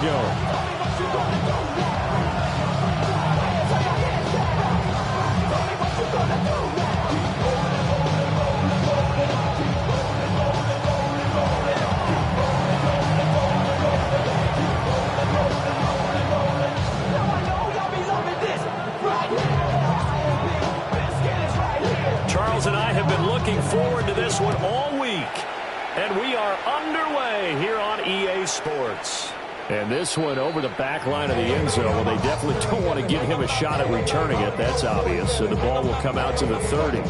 go. Charles and I have been looking forward to this one all week. And we are underway here on EA Sports. And this one over the back line of the end zone. Well, they definitely don't want to give him a shot at returning it. That's obvious. So the ball will come out to the 30.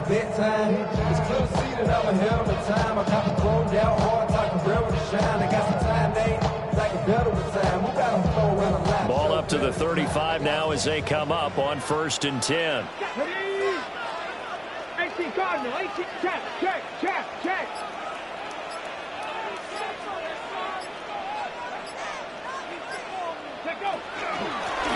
Bedtime. It's clear to see that I'm ahead of the time. I got the thrown down hard like a barrel to shine. I got some time, they like a better with time. Who got them throw around the line? Ball up to the 35 now as they come up on 1st and 10. 18 Cardinal, 18, check.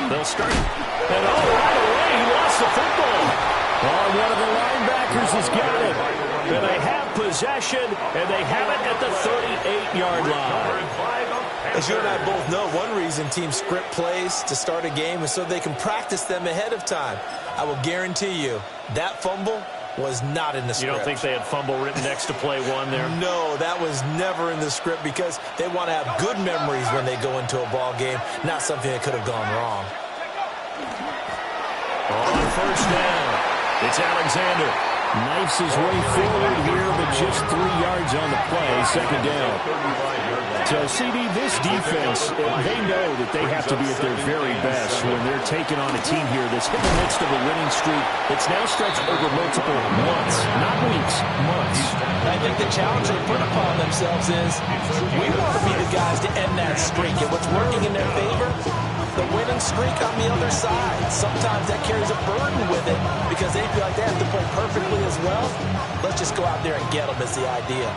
They'll start. And right away, he lost the football. Oh, one of the linebackers has got it. And they have possession, and they have it at the 38-yard line. As you and I both know, one reason teams script plays to start a game is so they can practice them ahead of time. I will guarantee you that fumble was not in the script. You don't think they had fumble written next to play one there? No, that was never in the script because they want to have good memories when they go into a ball game, not something that could have gone wrong. On 1st down, it's Alexander. Knifes his way forward here, but just 3 yards on the play. 2nd down. So, CD, this defense, they know that they have to be at their very best when they're taking on a team here that's in the midst of a winning streak that's now stretched over multiple months, not weeks, months. I think the challenge they put upon themselves is we want to be the guys to end that streak. And what's working in their favor? The winning streak on the other side. Sometimes that carries a burden with it because they feel like they have to play perfectly as well. Let's just go out there and get them is the idea.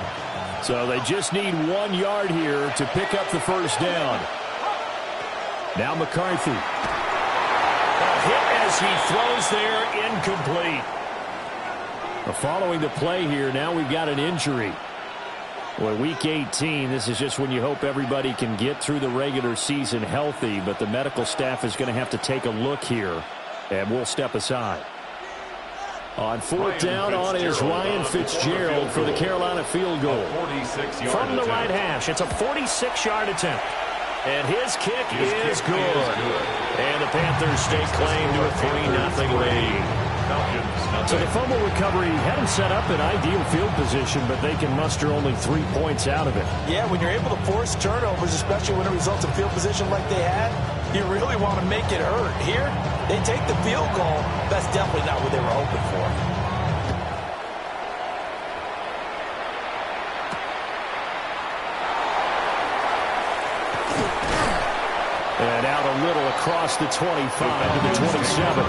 So they just need 1 yard here to pick up the 1st down. Now McCarthy. A hit as he throws there, incomplete. Following the play here, now we've got an injury. Well, week 18, this is just when you hope everybody can get through the regular season healthy, but the medical staff is going to have to take a look here, and we'll step aside. On 4th down on is Ryan Fitzgerald for the Carolina field goal. From the right hash, it's a 46-yard attempt. And his kick is good. And the Panthers stake claim to a 3-0 lead. So the fumble recovery had them set up in ideal field position, but they can muster only 3 points out of it. Yeah, when you're able to force turnovers, especially when it results in field position like they had, you really want to make it hurt. Here, they take the field goal. That's definitely not what they were hoping for. And out a little across the 25 to the 27.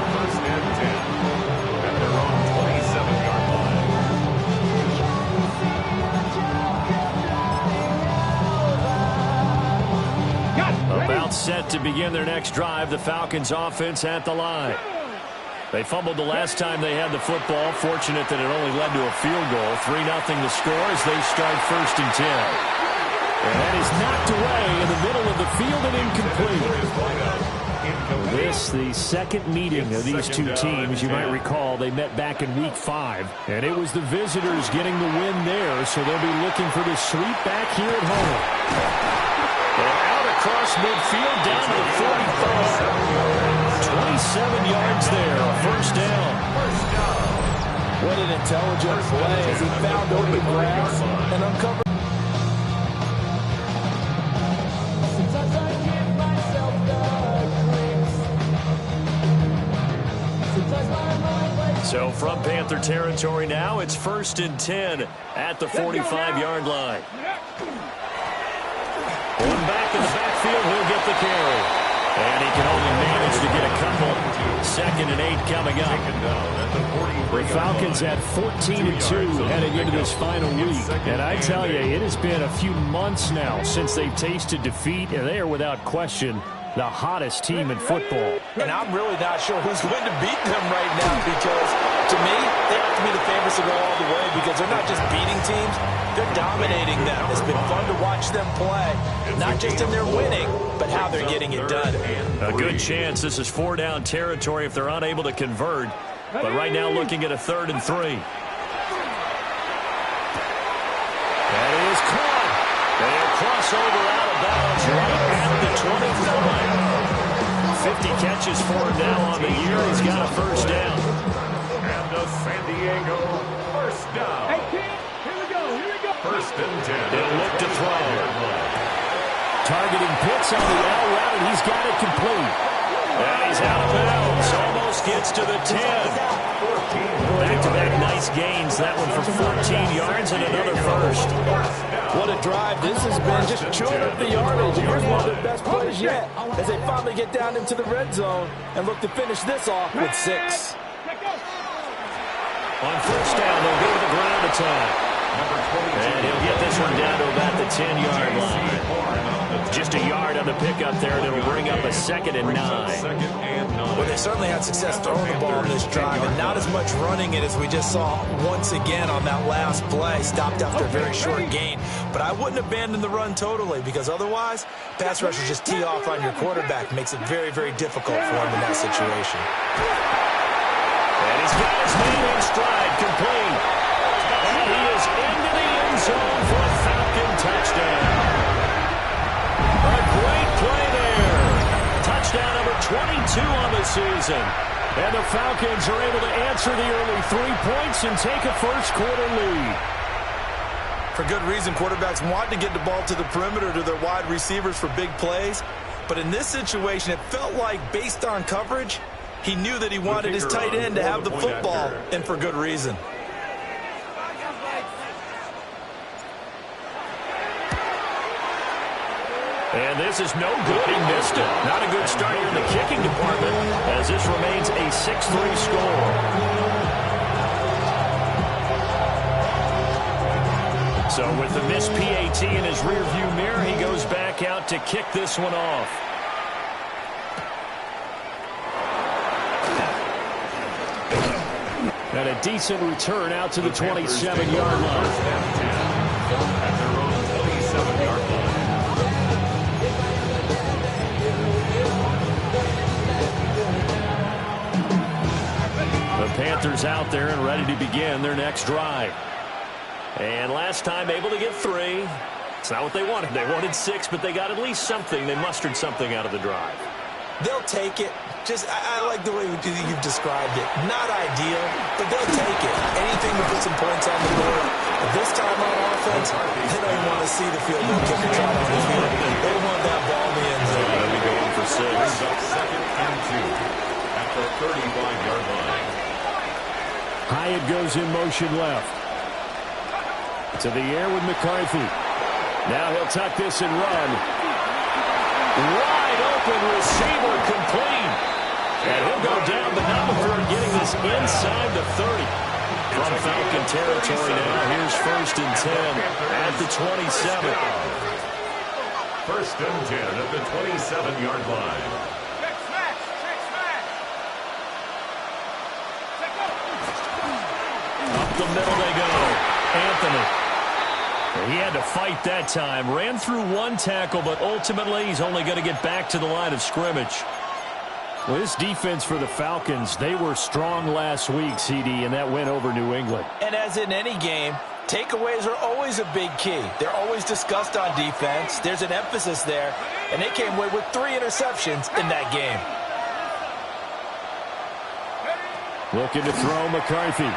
About set to begin their next drive, the Falcons offense at the line. They fumbled the last time they had the football. Fortunate that it only led to a field goal. 3-0 the score as they start 1st and 10. And that is knocked away in the middle of the field and incomplete. This, the second meeting of these two teams. You might recall they met back in week 5. And it was the visitors getting the win there, so they'll be looking for the sweep back here at home. And out across midfield down to the 45. 27 yards there, 1st down. What an intelligent play as he found open grass and uncovered. So from Panther territory now, it's 1st and 10 at the 45-yard line. One back in the backfield, he'll get the carry. And he can only manage to get a couple. 2nd and 8 coming up. The Falcons at 14-2 heading into this final week. And I tell you, it has been a few months now since they've tasted defeat, and they are without question the hottest team in football. And I'm really not sure who's going to beat them right now, because to me, they have to be the favorites to go all the way, because they're not just beating teams, they're dominating them. It's been fun to watch them play, not just in their winning, but how they're getting it done. A good chance this is 4-down territory if they're unable to convert, but right now looking at a 3rd and 3. That is caught. They'll cross over out of bounds right at the 25. 50 catches for him now on the year. He's got a 1st down. And the San Diego 1st down. Hey, kid, here we go. 1st and 10. They'll look to throw. Targeting Pitts on the L route, and he's got it complete. And he's out of bounds. Almost gets to the 10. Back-to-back nice gains. That one for 14 yards and another 1st. What a drive this has been, just chewing up the yardage. And here's one of their best plays yet, as they finally get down into the red zone and look to finish this off with 6. On 1st down, they'll go to the ground attack. And he'll get this one down to about the 10-yard line. Just a yard on the pickup there, and it'll bring up a 2nd and 9. Well, they certainly had success throwing the ball on this drive, and not as much running it as we just saw once again on that last play. Stopped after a very short gain. But I wouldn't abandon the run totally, because otherwise, pass rushers just tee off on your quarterback. Makes it very, very difficult for him in that situation. And he's got his man in stride, complete. And he is into the end zone for a Falcon touchdown. A great play there. Touchdown number 22 on the season. And the Falcons are able to answer the early 3 points and take a first-quarter lead. For good reason, quarterbacks want to get the ball to the perimeter to their wide receivers for big plays. But in this situation, it felt like, based on coverage, he knew that he wanted his tight end to have the football, and for good reason. And this is no good. He missed it. Not a good start here in the kicking department, as this remains a 6-3 score. So with the missed PAT in his rearview mirror, he goes back out to kick this one off. And a decent return out to the 27-yard line. At their own 27-yard line. The Panthers out there and ready to begin their next drive. And last time able to get 3. It's not what they wanted. They wanted 6, but they got at least something. They mustered something out of the drive. They'll take it. I like the way you've described it. Not ideal, but they'll take it. Anything to put some points on the board. But this time on offense, they don't even want to see the field goal kicker try on the field. They want that ball in the end zone. Let me go in for 6. 2nd and 2 at the 35-yard line. Hyatt goes in motion left. To the air with McCarthy. Now he'll tuck this and run. Wide open receiver, complete. And he'll go down, but not before getting this inside the 30. From Falcon territory now, here's 1st and 10 at the 27. 1st and 10 at the 27-yard line. Up the middle they go. Anthony. He had to fight that time. Ran through one tackle, but ultimately he's only going to get back to the line of scrimmage. Well, this defense for the Falcons, they were strong last week, CD, and that went over New England. And as in any game, takeaways are always a big key. They're always discussed on defense. There's an emphasis there, and they came away with 3 interceptions in that game. Looking to throw McCarthy.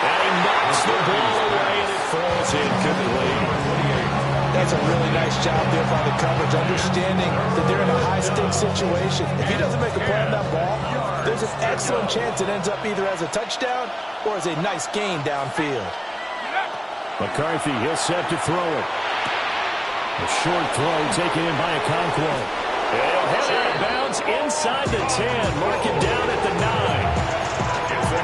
And he knocks the ball away, and it falls incomplete. That's a really nice job there by the coverage, understanding that they're in a high-stakes situation. If he doesn't make a play on that ball, there's an excellent chance it ends up either as a touchdown or as a nice gain downfield. McCarthy, he'll set to throw it. A short throw taken in by Okonkwo. He'll head out of bounds inside the 10. Mark it down at the 9.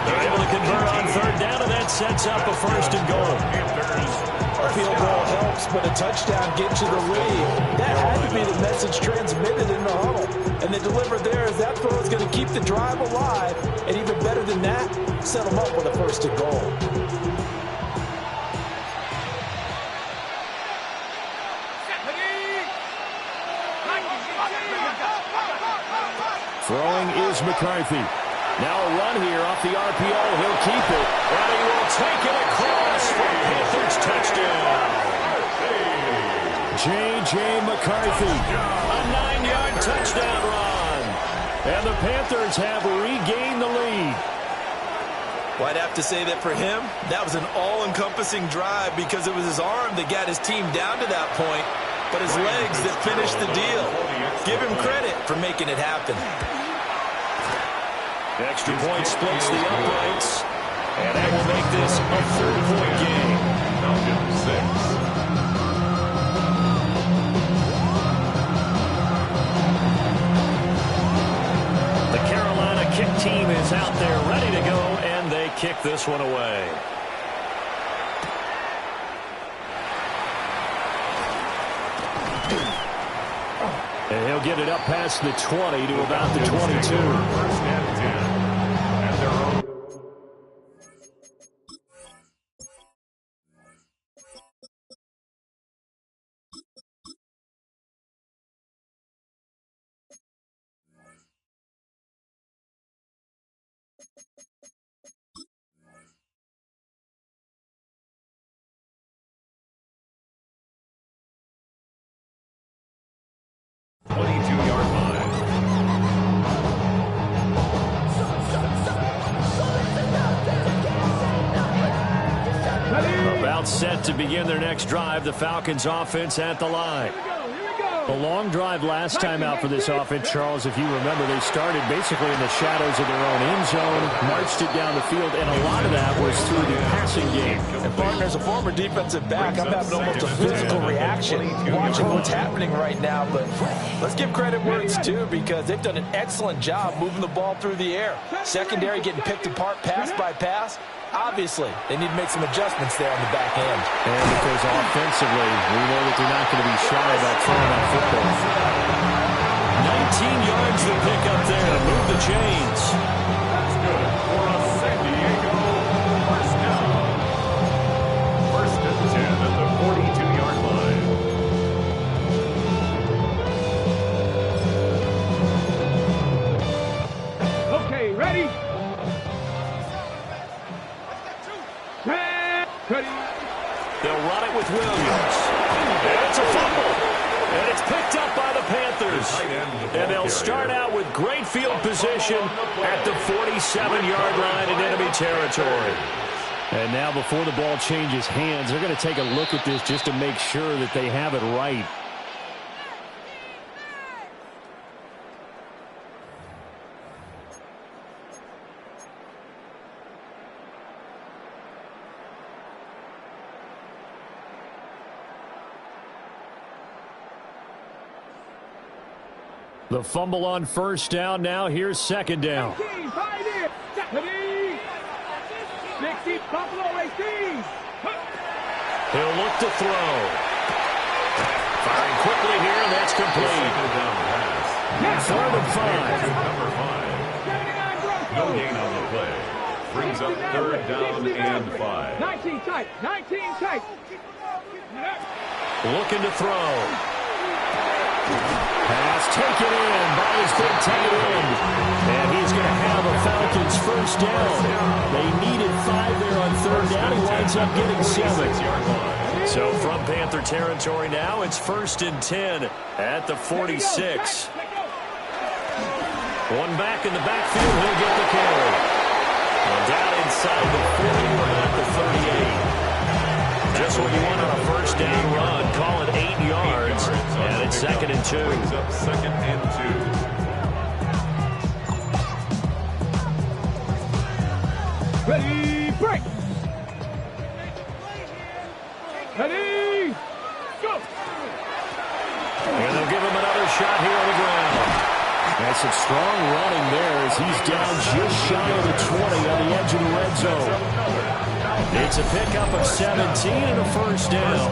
They're able to convert on third down, and that sets up a first and goal. A field goal helps, but a touchdown gets you the lead. That had to be the message transmitted in the huddle. And they delivered there as that throw is going to keep the drive alive. And even better than that, set them up with a first and goal. Throwing is McCarthy. Now a run here off the RPO. He'll keep it. And he will take it across for Panthers touchdown. J.J. McCarthy. A 9-yard touchdown run. And the Panthers have regained the lead. Well, I'd have to say that for him, that was an all-encompassing drive because it was his arm that got his team down to that point, but his legs that finished the deal. Give him credit for making it happen. Extra point splits the uprights, and that will make this a 3-point game. Falcons 6. The Carolina kick team is out there ready to go, and they kick this one away. And he'll get it up past the 20 to about the 22. First and 10 at their own. About set to begin their next drive, the Falcons offense at the line. A long drive last time out for this offense, Charles. If you remember, they started basically in the shadows of their own end zone, marched it down the field, and a lot of that was through the passing game. And partner, as a former defensive back, I'm having almost a physical reaction watching what's happening right now. But let's give credit where it's due because they've done an excellent job moving the ball through the air. Secondary getting picked apart pass by pass. Obviously, they need to make some adjustments there on the back end. And because offensively, we know that they're not going to be shy about throwing that football. 19 yards to pick up there. Move the chains. That's good for a San Diego first down. First and 10 at the 42-yard line. Okay, ready? They'll run it with Williams. And it's a fumble. And it's picked up by the Panthers. And they'll start out with great field position at the 47-yard line in enemy territory. And now before the ball changes hands, they're going to take a look at this just to make sure that they have it right. The fumble on first down. Now here's second down. 16, 5 in. 60, Buffalo 18. He'll look to throw. Firing quickly here, and that's complete. Third and 5. Number 5. No gain on the play. Brings up third down and 5. 19 tight. 19 tight. Looking to throw. Pass taken in by his big tight end. And he's going to have a Falcons first down. They needed 5 there on third down. He winds up getting 7. So from Panther territory now, it's first and 10 at the 46. One back in the backfield. He'll get the carry. And down inside the 40 at the 38. Just what you want on a first down run. Call it 8 yards. And it's second and 2. Brings up second and 2. Ready, break. Ready, go. And they'll give him another shot here on the ground. That's some strong running there as he's down just shy of the 20 on the edge of the red zone. It's a pickup of 17 and a first down.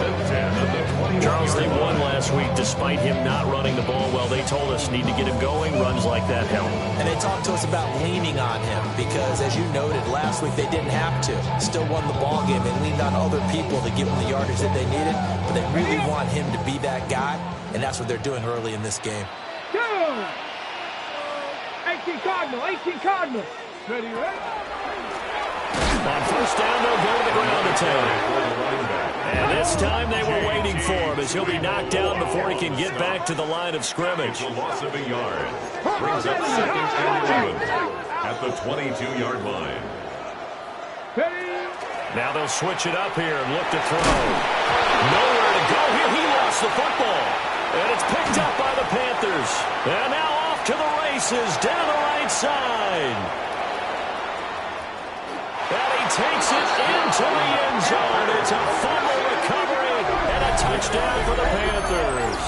Charles, they won last week despite him not running the ball well. They told us need to get him going. Runs like that help. And they talked to us about leaning on him because, as you noted, last week they didn't have to. Still won the ball game. They leaned on other people to give them the yardage that they needed. But they really want him to be that guy, and that's what they're doing early in this game. 18 Cardinal, 18 Cardinal. Ready, ready? On first down, they'll go to the ground attack. And this time they were waiting for him as he'll be knocked down before he can get back to the line of scrimmage. It's a loss of a yard. Brings up 2nd and 11 at the 22-yard line. Now they'll switch it up here and look to throw. Nowhere to go here. He lost the football. And it's picked up by the Panthers. And now off to the races down the right side. And he takes it into the end zone. It's a fumble recovery and a touchdown for the Panthers.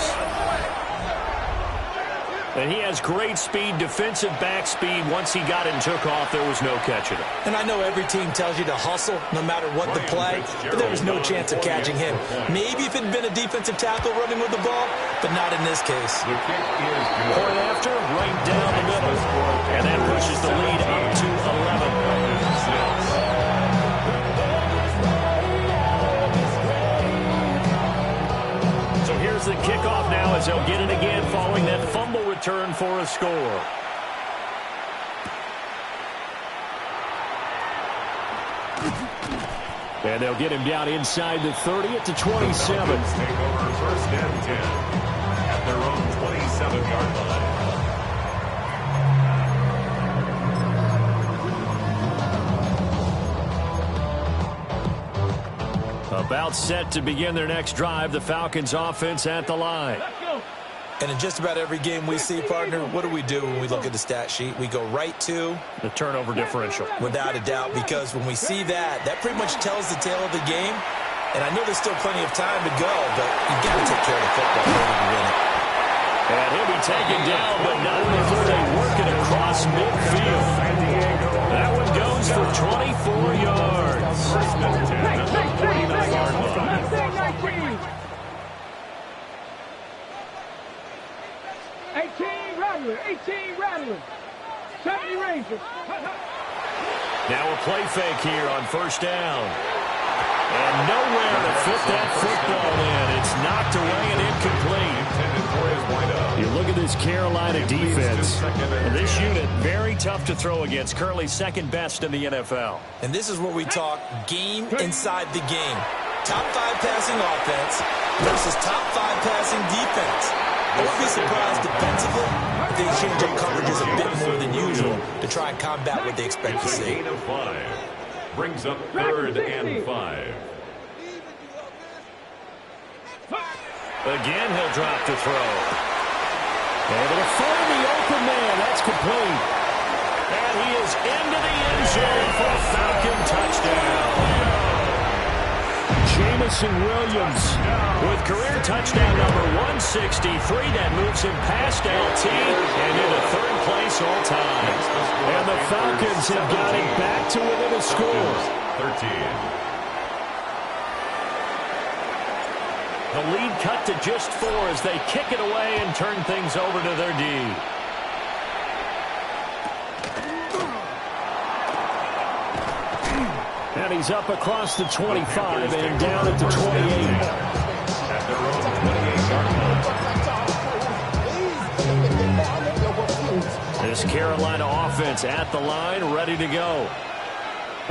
And he has great speed, defensive back speed. Once he got it and took off, there was no catching him. And I know every team tells you to hustle no matter what the play, but there was no chance of catching him. Maybe if it had been a defensive tackle running with the ball, but not in this case. The kick is good. Point after, right down the middle. And that pushes the lead up to 11. So here's the kickoff now as they'll get it again following that fumble return for a score. And they'll get him down inside the 30 at the 27. Take over 1st and 10 at their own 27-yard line. About set to begin their next drive, the Falcons offense at the line. And in just about every game we see, partner, what do we do when we look at the stat sheet? We go right to the turnover differential. Without a doubt, because when we see that, that pretty much tells the tale of the game. And I know there's still plenty of time to go, but you've got to take care of the football in order to win it. And he'll be taken down, but not before they work it across midfield. That one goes for 24 yards. 1st and 10 at the 49-yard line. 18 Rattler. 70 Rangers. Now a play fake here on 1st down. And nowhere to fit that football in. It's knocked away and incomplete. You look at this Carolina defense. This unit, very tough to throw against. Currently 2nd best in the NFL. And this is where we talk game inside the game. Top 5 passing offense versus top 5 passing defense. I wouldn't be surprised defensively if they change up coverages a bit more than usual to try and combat what they expect to see. Gain of 5. Brings up 3rd and 5. Again, he'll drop to throw. Able to find the open man. That's complete. And he is into the end zone for a Falcon touchdown. Jamison Williams with career touchdown number 163. That moves him past LT and into 3rd place all time. And the Falcons have got it back to within a score. 13. The lead cut to just 4 as they kick it away and turn things over to their D. And he's up across the 25 and down at the 28. At their own 28-yard line. This Carolina offense at the line, ready to go.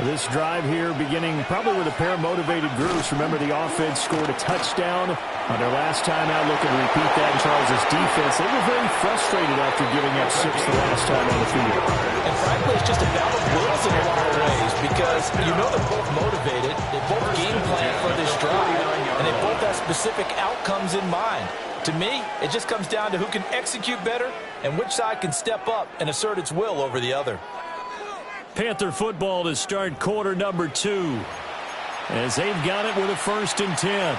This drive here beginning probably with a pair of motivated groups. Remember, the offense scored a touchdown on their last time out. Looking to repeat that in Charles' defense. They were very frustrated after giving up 6 the last time on the field. And frankly, it's just a battle of wills in a lot of ways because you know they're both motivated. They both game plan for this drive, and they both have specific outcomes in mind. To me, it just comes down to who can execute better and which side can step up and assert its will over the other. Panther football to start quarter number 2 as they've got it with a 1st and 10.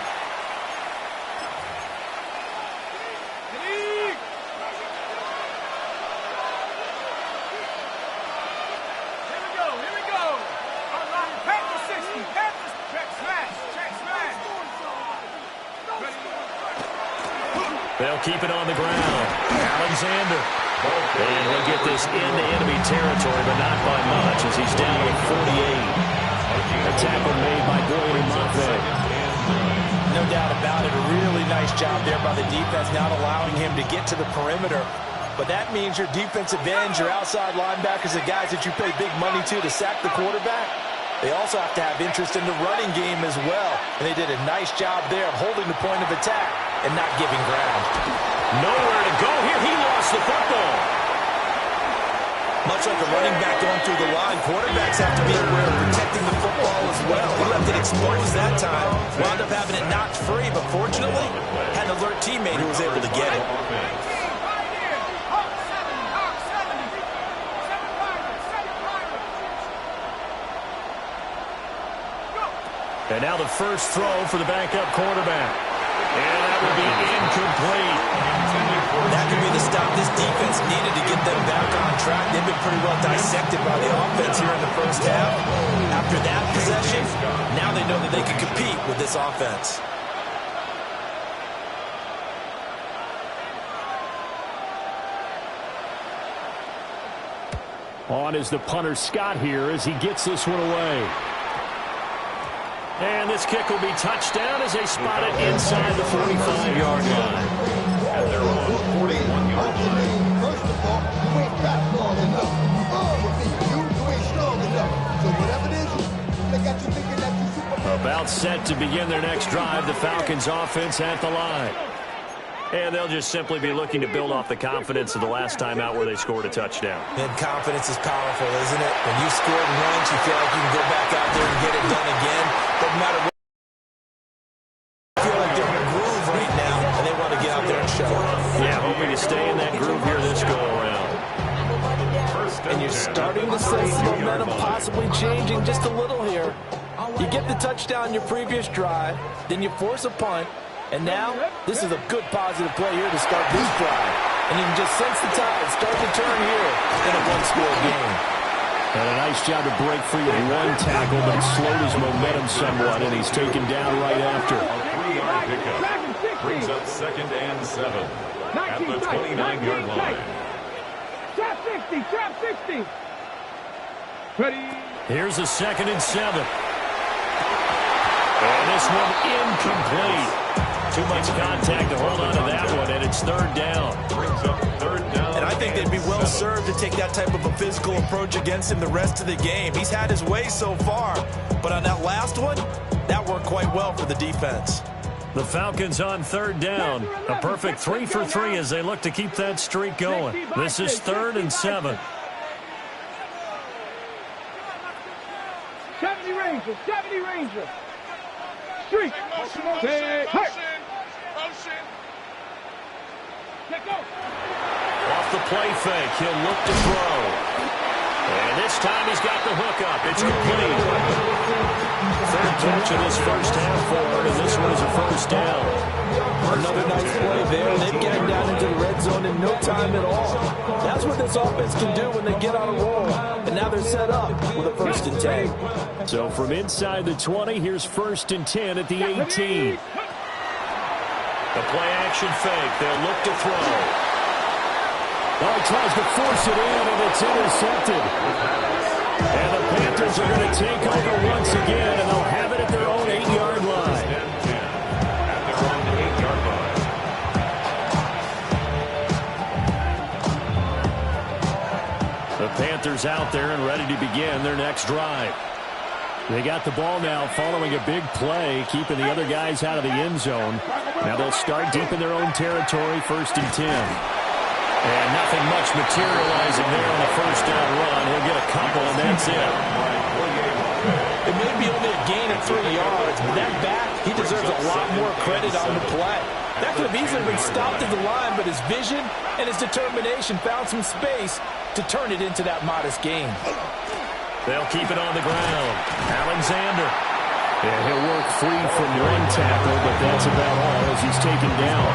They'll keep it on the ground. Alexander. And he'll get this into enemy territory, but not by much as he's down to 48. A tackle made by Goyer Mafe. No doubt about it. A really nice job there by the defense, not allowing him to get to the perimeter. But that means your defensive ends, your outside linebackers, the guys that you pay big money to sack the quarterback, they also have to have interest in the running game as well. And they did a nice job there of holding the point of attack and not giving ground. Nowhere to go here. He lost the football. Much like a running back going through the line, quarterbacks have to be aware of protecting the football as well. He left it exposed that time. Wound up having it knocked free, but fortunately, had an alert teammate who was able to get it. And now the first throw for the backup quarterback. And that would be incomplete. That could be the stop this defense needed to get them back on track. They've been pretty well dissected by the offense here in the first half. After that possession, now they know that they can compete with this offense. On is the punter Scott here as he gets this one away. And this kick will be touchdown as they spot it inside the 45-yard line. And they're on the 41-yard line. First of all, you ain't got long enough. You ain't strong enough. So whatever it is, they got you thinking that you super. About set to begin their next drive, the Falcons offense at the line. And they'll just simply be looking to build off the confidence of the last time out where they scored a touchdown. And confidence is powerful, isn't it? When you scored once, you feel like you can go back out there and get it done again. Doesn't matter what. You feel like they're in a groove right now, and they want to get out there and show it. Yeah, hoping to stay in that groove here this go-around. And you're starting to sense the momentum possibly changing just a little here. You get the touchdown your previous drive, then you force a punt, and now this is a good positive play here to start this drive. And you can just sense the tide start to turn here in a one-score game. And a nice job to break free of one tackle, but it slowed his momentum somewhat, and he's taken down right after. A 3-yard pickup brings up 2nd and 7 at the 29-yard line. Trap 60, trap 60. Ready. Here's a 2nd and 7. And this one incomplete. Too much contact to hold on to that one, and it's 3rd down. Brings up 3rd down. And I think they'd be well served to take that type of a physical approach against him the rest of the game. He's had his way so far, but on that last one, that worked quite well for the defense. The Falcons on 3rd down. A perfect 3 for 3 as they look to keep that streak going. This is 3rd and 7. 70 Ranger, 70 Ranger. Streak. Hey, Let go. Off the play fake, he'll look to throw. And this time he's got the hook up. It's complete. 3rd catch of this first half for him, and this one is a 1st down. Another nice play there. They've gotten down into the red zone in no time at all. That's what this offense can do when they get on a roll. And now they're set up with a 1st and 10. So from inside the 20, here's 1st and 10 at the 18. The play-action fake. They'll look to throw. Oh, he tries to force it in, and it's intercepted. And the Panthers are going to take over once again, and they'll have it at their own 8-yard line. At their own 8-yard line. The Panthers out there and ready to begin their next drive. They got the ball now following a big play, keeping the other guys out of the end zone. Now they'll start deep in their own territory, 1st and 10. And nothing much materializing there on the 1st down run. He'll get a couple, and that's it. It may be only a gain of 3 yards, but that back, he deserves a lot more credit on the play. That could have easily been stopped at the line, but his vision and his determination found some space to turn it into that modest gain. They'll keep it on the ground. Alexander. Yeah, he'll work free from one tackle, but that's about all as he's taken down.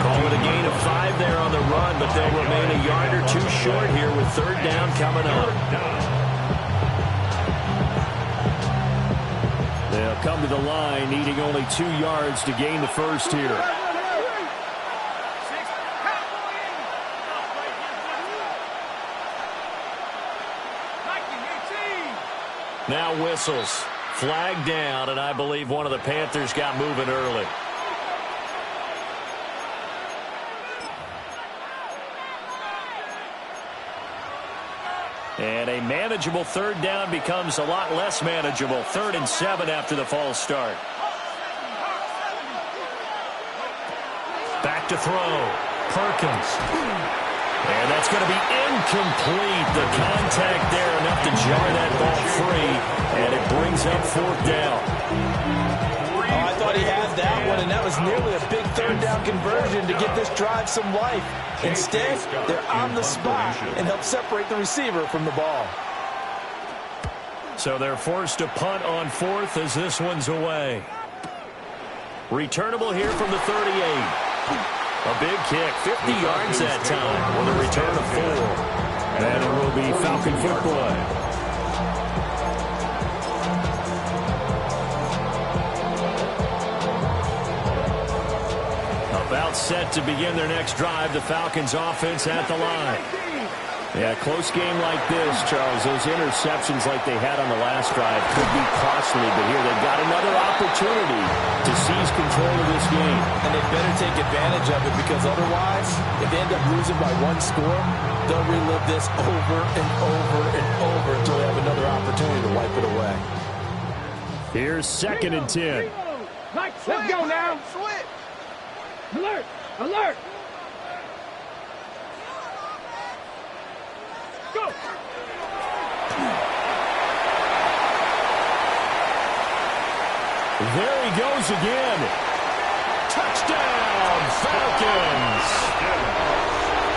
Call it a gain of 5 there on the run, but they'll remain a yard or 2 short here with 3rd down coming up. They'll come to the line, needing only 2 yards to gain the 1st here. Now whistles. Flag down, and I believe one of the Panthers got moving early. And a manageable third down becomes a lot less manageable. 3rd and 7 after the false start. Back to throw. Perkins. And that's going to be incomplete. The contact there enough to jar that ball free. And it brings up 4th down. Oh, I thought he had that one, and that was nearly a big 3rd down conversion to give this drive some life. Instead, they're on the spot and help separate the receiver from the ball. So they're forced to punt on 4th as this one's away. Returnable here from the 38. A big kick, 50 yards that time with a return of 4. And it will be Falcon football. About set to begin their next drive, the Falcons offense at the line. Yeah, close game like this, Charles, those interceptions like they had on the last drive could be costly, but here they've got another opportunity to seize control of this game. And they better take advantage of it, because otherwise, if they end up losing by 1 score, they'll relive this over and over and over until they have another opportunity to wipe it away. Here's 2nd and 10. Let's go now. Switch. Alert. Alert. Go. There he goes again. Touchdown, Falcons.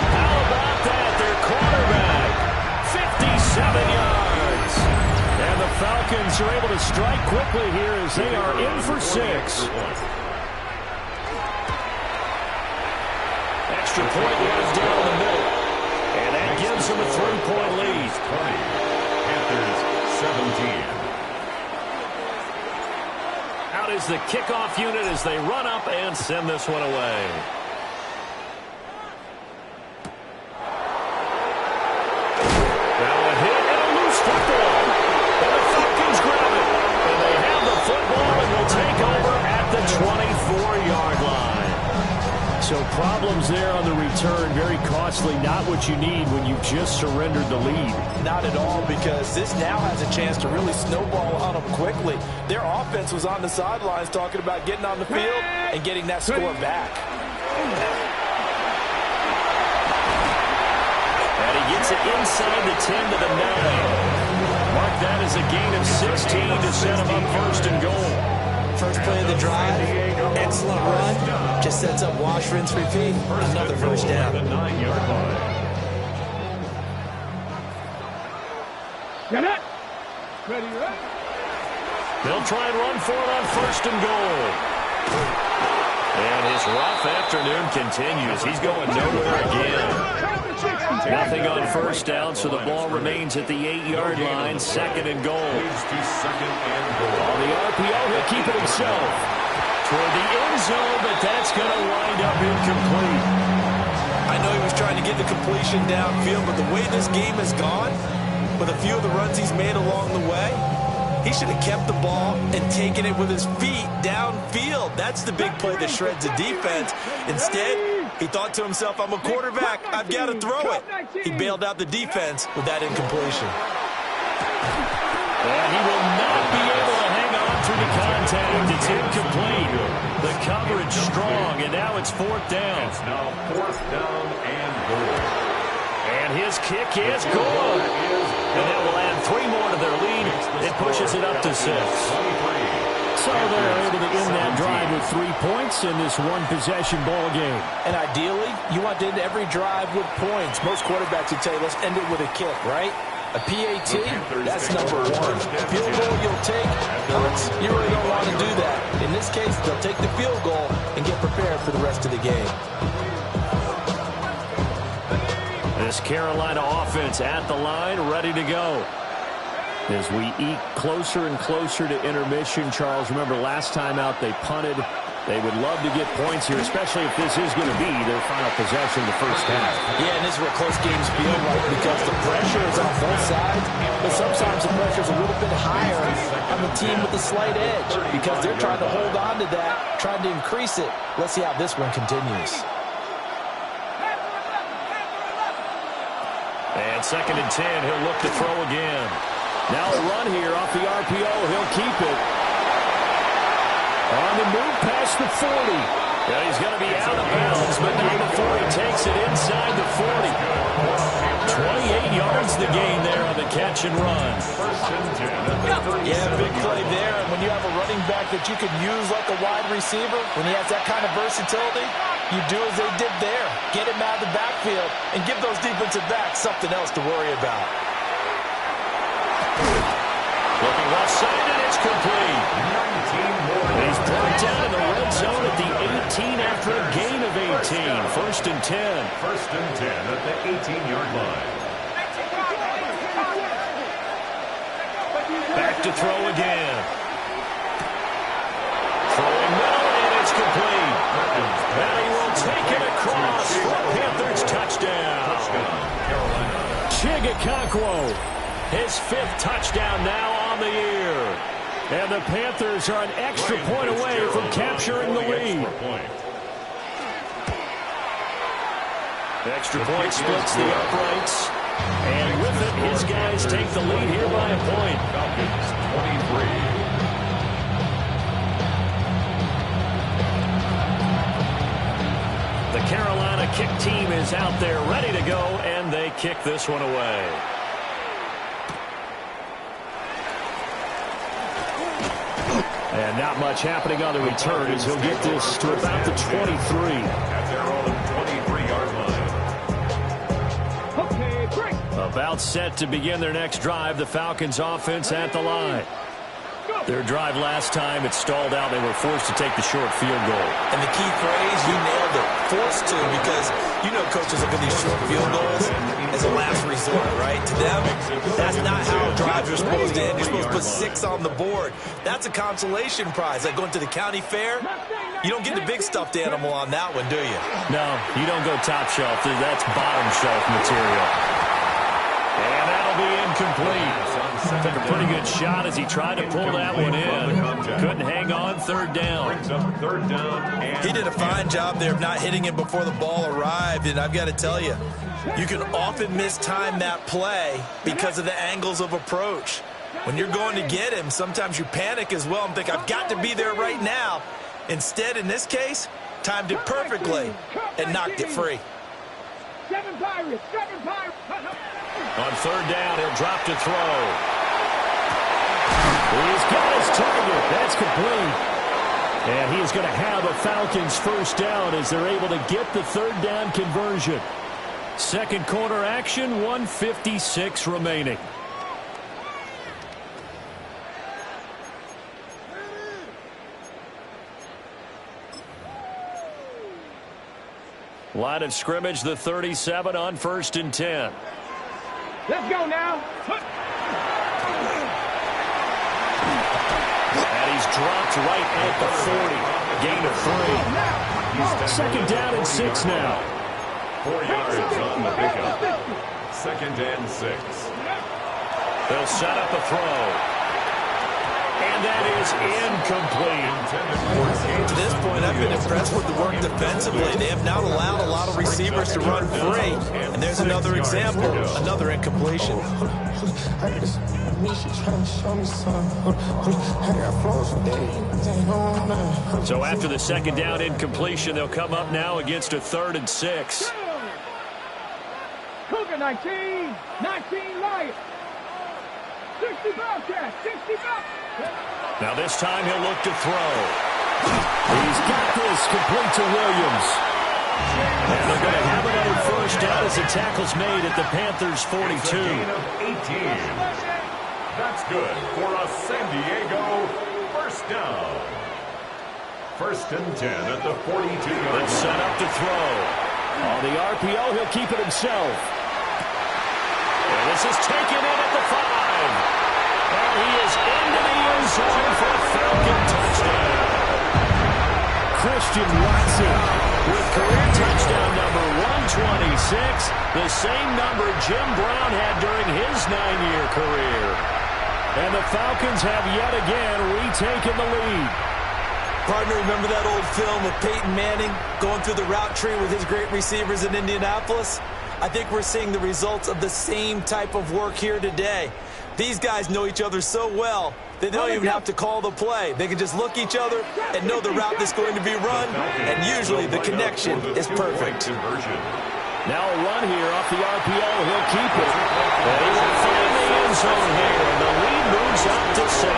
How about that? Their quarterback, 57 yards. And the Falcons are able to strike quickly here as they are in for 6. Extra point was down the middle. And that gives them a 3-point lead. Panthers 17. Out is the kickoff unit as they run up and send this one away. Now a hit and a loose football. And the Falcons grab it. And they have the football and will take over at the 24-yard line. So problems there on the return, very costly, not what you need when you've just surrendered the lead. Not at all, because this now has a chance to really snowball on them quickly. Their offense was on the sidelines talking about getting on the field and getting that score back. And he gets it inside the 10 to the 9. Mark that as a gain of 16 to set him up 1st and goal. First play of the drive, excellent run, just sets up wash, rinse, repeat, another 1st down. The 9-yard line. Get it. Ready, right? They'll try and run for it on 1st and goal. And his rough afternoon continues. He's going nowhere again. Nothing on 1st down, so the ball remains at the 8-yard line. 2nd and goal. On the RPO, he'll keep it himself. Toward the end zone, but that's going to wind up incomplete. I know he was trying to get the completion downfield, but the way this game has gone, with a few of the runs he's made along the way, he should have kept the ball and taken it with his feet downfield. That's the big play that shreds the defense. Instead, he thought to himself, I'm a quarterback, I've got to throw it. He bailed out the defense with that incompletion. And he will not be able to hang on through the contact. It's incomplete. The coverage strong, and now it's 4th down. It's now 4th down and goal. And his kick is good. And that will add 3 more to their lead. It pushes it up to 6. So they're able to end that drive with 3 points in this one-possession ball game. And ideally, you want to end every drive with points. Most quarterbacks would tell you, let's end it with a kick, right? A PAT, that's number 1. Field goal you'll take, punts, you really don't want to do that. In this case, they'll take the field goal and get prepared for the rest of the game. This Carolina offense at the line, ready to go. As we eke closer and closer to intermission, Charles, remember last time out they punted They would love to get points here, especially if this is going to be their final possession of the first half. Yeah, and this is where close games feel like because the pressure is on both sides, but sometimes the pressure is a little bit higher on the team with the slight edge because they're trying to hold on to that, trying to increase it. Let's see how this one continues. And 2nd and 10, he'll look to throw again. Now a run here off the RPO. He'll keep it. On the move past the 40. Well, he's going to be out of bounds, but not before he takes it inside the 40. 28 yards the gain there on the catch and run. Yeah, big play there. And when you have a running back that you can use like a wide receiver, when he has that kind of versatility, you do as they did there. Get him out of the backfield and give those defensive backs something else to worry about. Looking left side, and it's complete. He's brought down in the red zone at the 18 after a gain of 18. 1st and 10. 1st and 10 at the 18-yard line. Back to throw again. Throwing middle, and it's complete. And he will take it across for a Panthers touchdown. Chigakakwo, his 5th touchdown now on the year. And the Panthers are an extra point away from capturing the lead. Extra point splits the uprights. And with it, his guys take the lead here by a point. Falcons 23. The Carolina kick team is out there ready to go, and they kick this one away. And not much happening on the return as he'll get this to about the 23. At their own 23-yard line. Okay, break. About set to begin their next drive, the Falcons offense at the line. Their drive last time, it stalled out. They were forced to take the short field goal. And the key phrase, you nailed it, forced to, because you know coaches look at these short field goals as a last resort, right? To them, that's not how drives are supposed to end. You're supposed to put 6 on the board. That's a consolation prize. Like going to the county fair, you don't get the big stuffed animal on that one, do you? No, you don't go top shelf. That's bottom shelf material. And that'll be incomplete. Took a pretty good shot as he tried to pull that one in. Couldn't hang on. 3rd down. He did a fine job there of not hitting him before the ball arrived. And I've got to tell you, you can often mistime that play because of the angles of approach. When you're going to get him, sometimes you panic as well and think, I've got to be there right now. Instead, in this case, timed it perfectly and knocked it free. 7 Pirates, 7 Pirates. On 3rd down, he'll drop to throw. He's got his target. That's complete. And he is going to have a Falcons 1st down as they're able to get the 3rd down conversion. 2nd quarter action, 1:56 remaining. Line of scrimmage, the 37 on 1st and 10. Let's go now. And he's dropped right at the 40. Gain of 3. 2nd down and 6 now. 4 yards on the pickup. 2nd and 6. They'll set up a throw. And that is incomplete. To this point, I've been impressed with the work defensively. They have not allowed a lot of receivers to run free. And there's another example, another incompletion. So after the 2nd down incompletion, they'll come up now against a 3rd and 6. Cougar 19, 19 Lions. 60 Bobcats, 60 Bobcats. Now this time he'll look to throw. He's got this complete to Williams. And they're going to have another 1st down as the tackle's made at the Panthers 42. That's good for a San Diego 1st down. 1st and 10 at the 42-yard line. Set up to throw. On the RPO, he'll keep it himself. And this is taken in at the 5. And he is into the end zone for a Falcon touchdown. Christian Watson with career touchdown number 126, the same number Jim Brown had during his 9-year career. And the Falcons have yet again retaken the lead. Partner, remember that old film with Peyton Manning going through the route tree with his great receivers in Indianapolis? I think we're seeing the results of the same type of work here today. These guys know each other so well, they don't even have to call the play. They can just look each other and know the route that's going to be run, and usually the connection is perfect. Now a run here off the RPO. He'll keep it. And he will find the end zone here. The lead moves up to 7.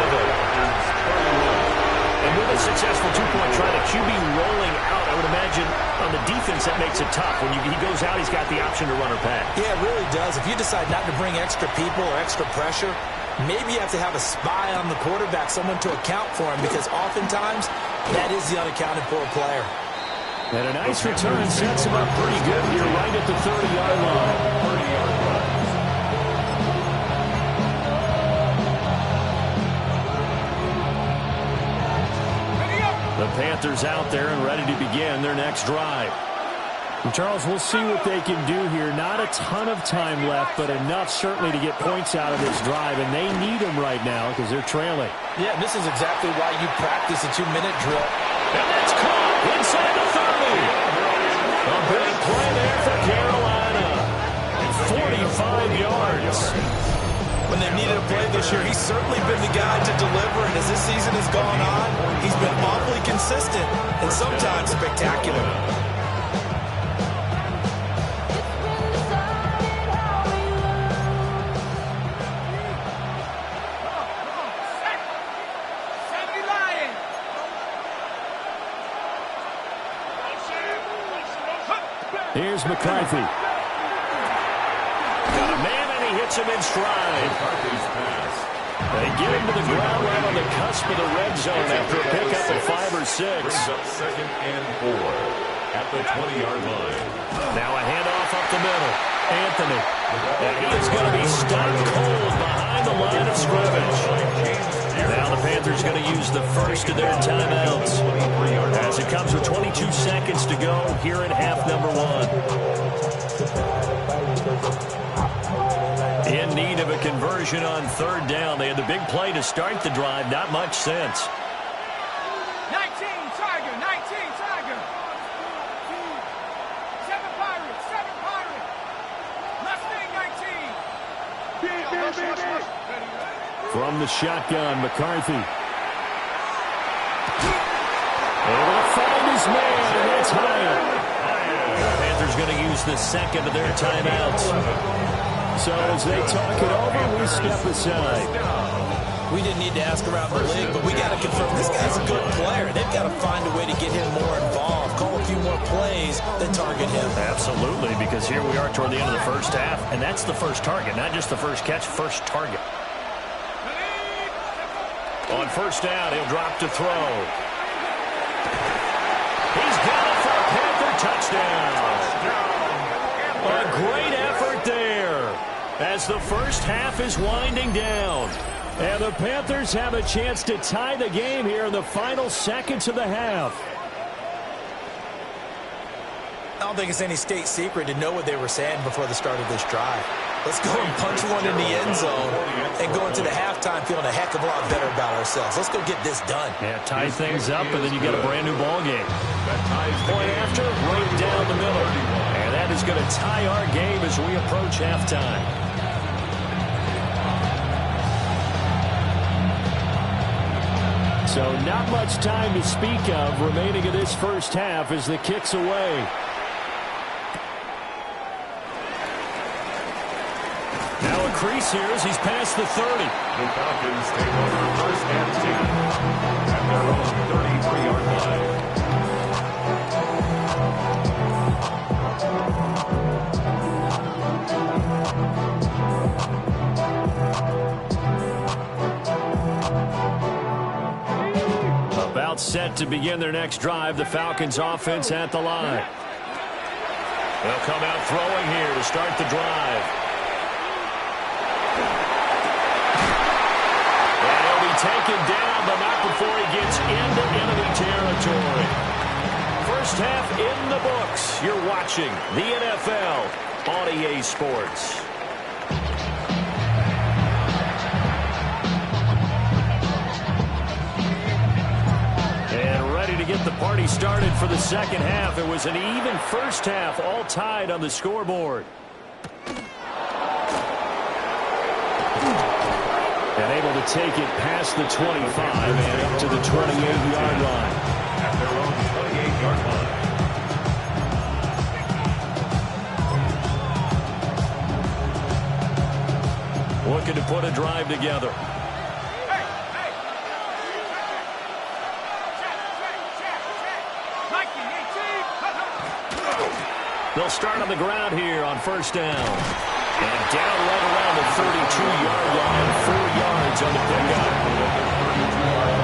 And with a successful two-point try, the QB rolling out, I would imagine on the defense that makes it tough. When he goes out, he's got the option to run or pass. Yeah, it really does. If you decide not to bring extra people or extra pressure, maybe you have to have a spy on the quarterback, someone to account for him, because oftentimes that is the unaccounted for player. And a nice return sets him up pretty good here right at the 30-yard line. 30-yard line. The Panthers out there and ready to begin their next drive. And Charles, we'll see what they can do here. Not a ton of time left, but enough certainly to get points out of this drive, and they need them right now because they're trailing. Yeah, this is exactly why you practice a 2-minute drill. And that's caught inside the 30. A big play there for Carolina. 45 yards. When they needed a play this year, he's certainly been the guy to deliver, and as this season has gone on, he's been awfully consistent and sometimes spectacular. Here's McCarthy. Got a man, and he hits him in stride. They get him to the ground right on the cusp of the red zone after a pickup of 5 or 6. Brings up 2nd and 4 at the 20-yard line. Now a handoff up the middle. Anthony. And he is going to be stopped cold behind the line of scrimmage. Now the Panthers going to use the first of their timeouts as it comes with 22 seconds to go here in half number 1. In need of a conversion on 3rd down. They had the big play to start the drive. Not much sense. 19 Tiger, 19 Tiger. 7 Pirates, 7 Pirates. Mustang 19. From the shotgun, McCarthy. Able to find his man, and that's Hyatt. The Panthers going to use the second of their timeouts. So as they talk it over, we step aside. We didn't need to ask around the league, but we got to confirm this guy's a good player. They've got to find a way to get him more involved, call a few more plays, then target him. Absolutely, because here we are toward the end of the first half, and that's the first target, not just the first catch, first target. On 1st down, he'll drop to throw. He's got it for a Panther touchdown. A great effort there as the first half is winding down. And the Panthers have a chance to tie the game here in the final seconds of the half. I don't think it's any state secret to know what they were saying before the start of this drive. Let's go and punch one in the end zone and go into the halftime feeling a heck of a lot better about ourselves. Let's go get this done. Yeah, tie things up, and then you got a brand new ball game. Point after, right down the middle. And that is going to tie our game as we approach halftime. So not much time to speak of remaining in this first half as the kick's away. Now a crease here as he's past the 30. The Falcons take over 1st and 10 at their own 33-yard line. About set to begin their next drive. The Falcons offense at the line. They'll come out throwing here to start the drive. And he'll be taken down, but not before he gets into enemy territory. You're watching the NFL on EA Sports. And ready to get the party started for the second half. It was an even first half, all tied on the scoreboard. And able to take it past the 25 and up to the 28-yard line. At their own 28-yard line. Looking to put a drive together. They'll start on the ground here on first down. And down right around the 32-yard line, 4 yards on the pickup.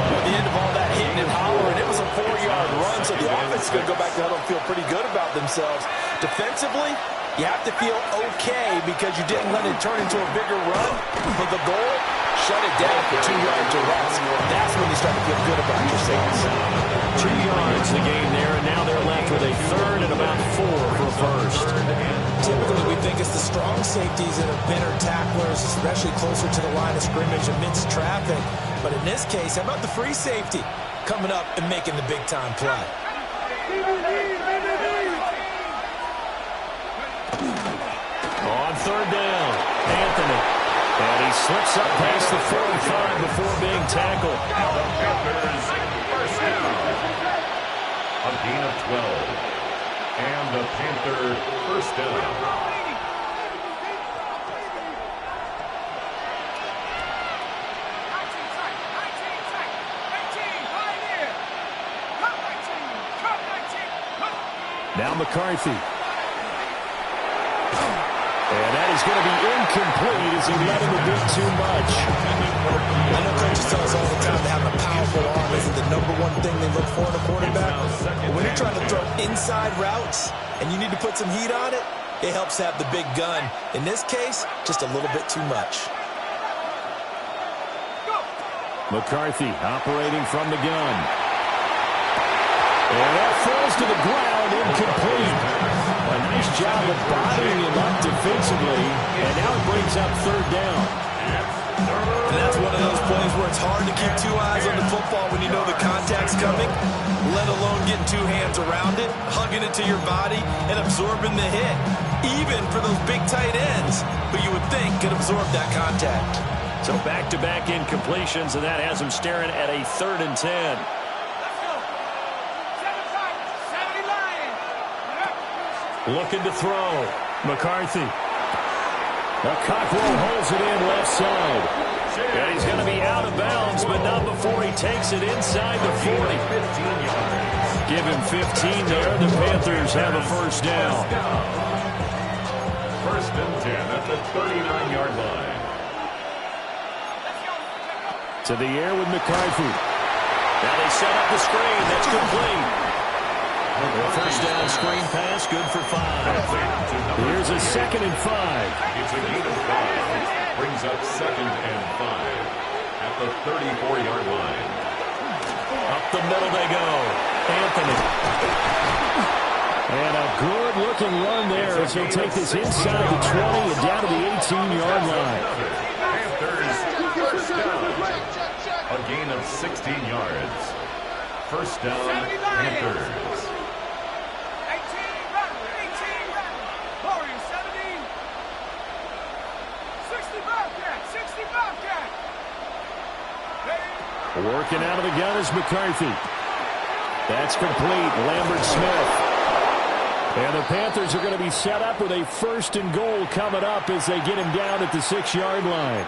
At the end of all that hitting and hollering, it was a 4-yard run, so the offense is going to go back to huddle and feel pretty good about themselves. Defensively, you have to feel okay because you didn't let it turn into a bigger run. But the goal, shut it down for 2 yards or less. That's when you start to feel good about yourselves. 2 yards the game there, and now they're left with a third and about 4 for first. Typically, we think it's the strong safeties that are better tacklers, especially closer to the line of scrimmage amidst traffic. But in this case, how about the free safety coming up and making the big-time play? On third down, Anthony. And he slips up past the 45 before being tackled. The Panthers, first down. A gain of 12. And the Panther first down. Now McCarthy. And that is going to be incomplete as he let him a bit too much. I know coaches tell us all the time that having a powerful arm isn't the #1 thing they look for in a quarterback. But when you're trying to throw inside routes and you need to put some heat on it, it helps have the big gun. In this case, just a little bit too much. McCarthy operating from the gun. And that falls to the ground, incomplete. A nice job of bodying him up defensively, and now it brings up third down. And that's one of those plays where it's hard to keep 2 eyes on the football when you know the contact's coming, let alone getting 2 hands around it, hugging it to your body, and absorbing the hit, even for those big tight ends who you would think could absorb that contact. So back-to-back incompletions, and that has him staring at a 3rd and 10. Looking to throw. McCarthy. The Cockrell holds it in left side. And he's going to be out of bounds, but not before he takes it inside the 40. Give him 15 there. The Panthers have a first down. First and 10 at the 39-yard line. To the air with McCarthy. Now they set up the screen. That's complete. The first down screen pass, good for 5. Here's a 2nd and 5. It's a gain of 5. Brings up 2nd and 5 at the 34-yard line. Up the middle they go. Anthony. And a good-looking run there as he'll take this inside the 20 and down to the 18-yard line. Panthers, first down. A gain of 16 yards. First down, Panthers. Working out of the gun is McCarthy. That's complete. Lambert Smith. And the Panthers are going to be set up with a 1st and goal coming up as they get him down at the 6-yard line.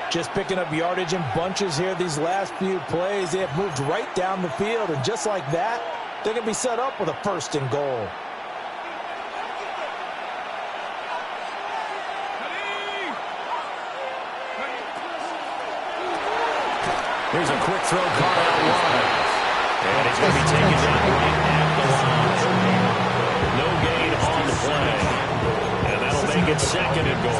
Just picking up yardage in bunches here these last few plays. They have moved right down the field, and just like that, they're going to be set up with a 1st and goal. Here's a quick throw caught out wide. And it's going to be taken down at the line. No gain on the play. And that'll make it on second and goal.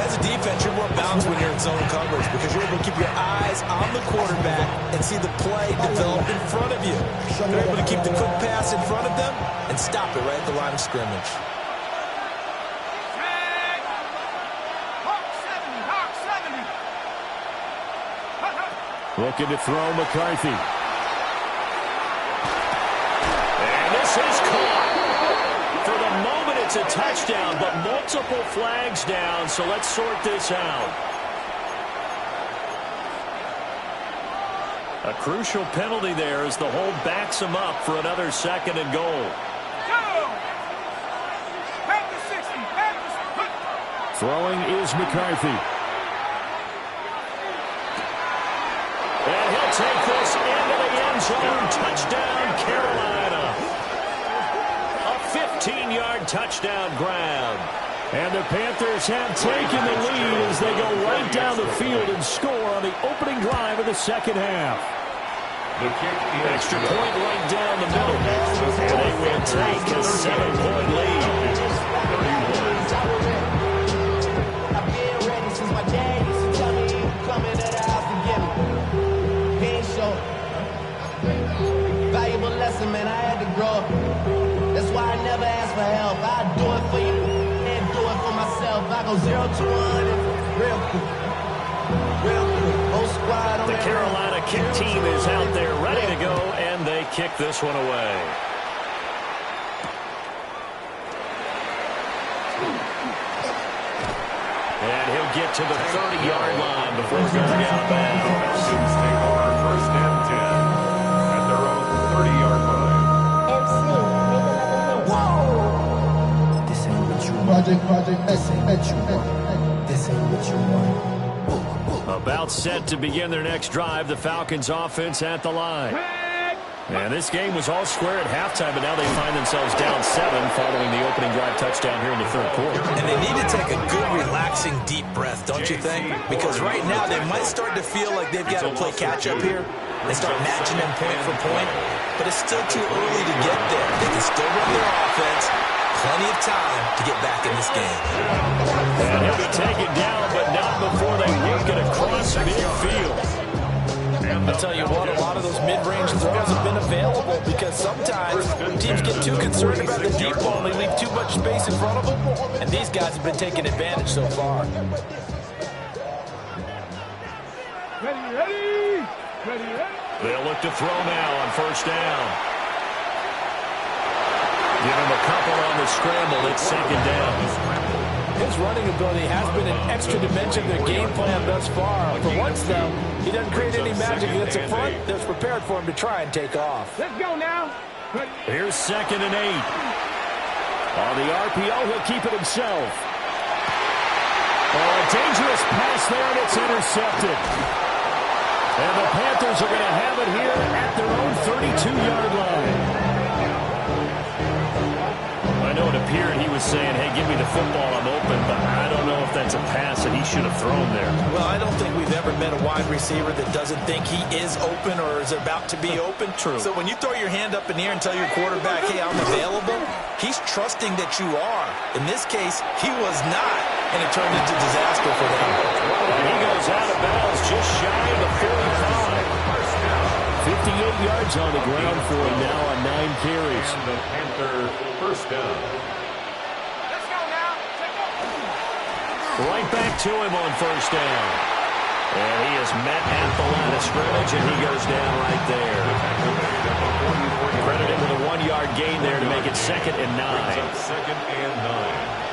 As a defense, you're more balanced when you're in zone coverage because you're able to keep your eyes on the quarterback and see the play develop in front of you. You're able to keep the quick pass in front of them and stop it right at the line of scrimmage. Looking to throw McCarthy. And this is caught. For the moment, it's a touchdown, but multiple flags down, so let's sort this out. A crucial penalty there as the hold backs him up for another second and goal. Throwing is McCarthy. And he'll take this into the end zone. Touchdown, Carolina. A 15-yard touchdown grab. And the Panthers have taken the lead as they go right down the field and score on the opening drive of the second half. The kick is Extra point right down the middle. And they will take a 7-point lead. I've been ready since my dad used to tell me he would come into the house and get me. He ain't show. Valuable lesson, man, I had to grow up. That's why I never ask for help. I do it for you and do it for myself. I go 0 to 1 real quick. Real quick. Whole squad on The Carolina kick team is out there ready to go, and they kick this one away. And he'll get to the 30-yard line before going out of bounds. Falcons take over first and 10 at their own 30-yard line. This ain't what you want. Project, this ain't what you want. This ain't what you want. About set to begin their next drive, the Falcons offense at the line. And this game was all square at halftime, but now they find themselves down 7 following the opening drive touchdown here in the third quarter. And they need to take a good, relaxing, deep breath, don't you think? Because right now they might start to feel like they've got to play catch-up here and start matching them point for point. But it's still too early to get there. They can still run their offense. Plenty of time to get back in this game. And he'll be taken down, but not before they work it across midfield. I'll tell you what, a lot of those mid-range throws have been available because sometimes teams get too concerned about the deep ball and they leave too much space in front of them. And these guys have been taking advantage so far. Ready. They'll look to throw now on first down. Give him a couple on the scramble. It's second down. His running ability has been an extra dimension of their game plan thus far. For once, though, he doesn't create any magic against the front that's prepared for him to try and take off. Let's go now. Here's second and 8. On the RPO, he'll keep it himself. Oh, a dangerous pass there, and it's intercepted. And the Panthers are going to have it here at their own 32-yard line. I know it appeared he was saying, hey, give me the football, I'm open, but I don't know if that's a pass that he should have thrown there. Well, I don't think we've ever met a wide receiver that doesn't think he is open or is about to be open. True. So when you throw your hand up in the air and tell your quarterback, hey, I'm available, he's trusting that you are. In this case, he was not, and it turned into disaster for them. And he goes out of bounds just shy of the 45. 58 yards on the ground for him now on 9 carries. And the Panther first down. Let's go now. Right back to him on first down. And he is met at the line of scrimmage, and he goes down right there. Credit him with a 1-yard gain there to make it second and 9. Second and 9.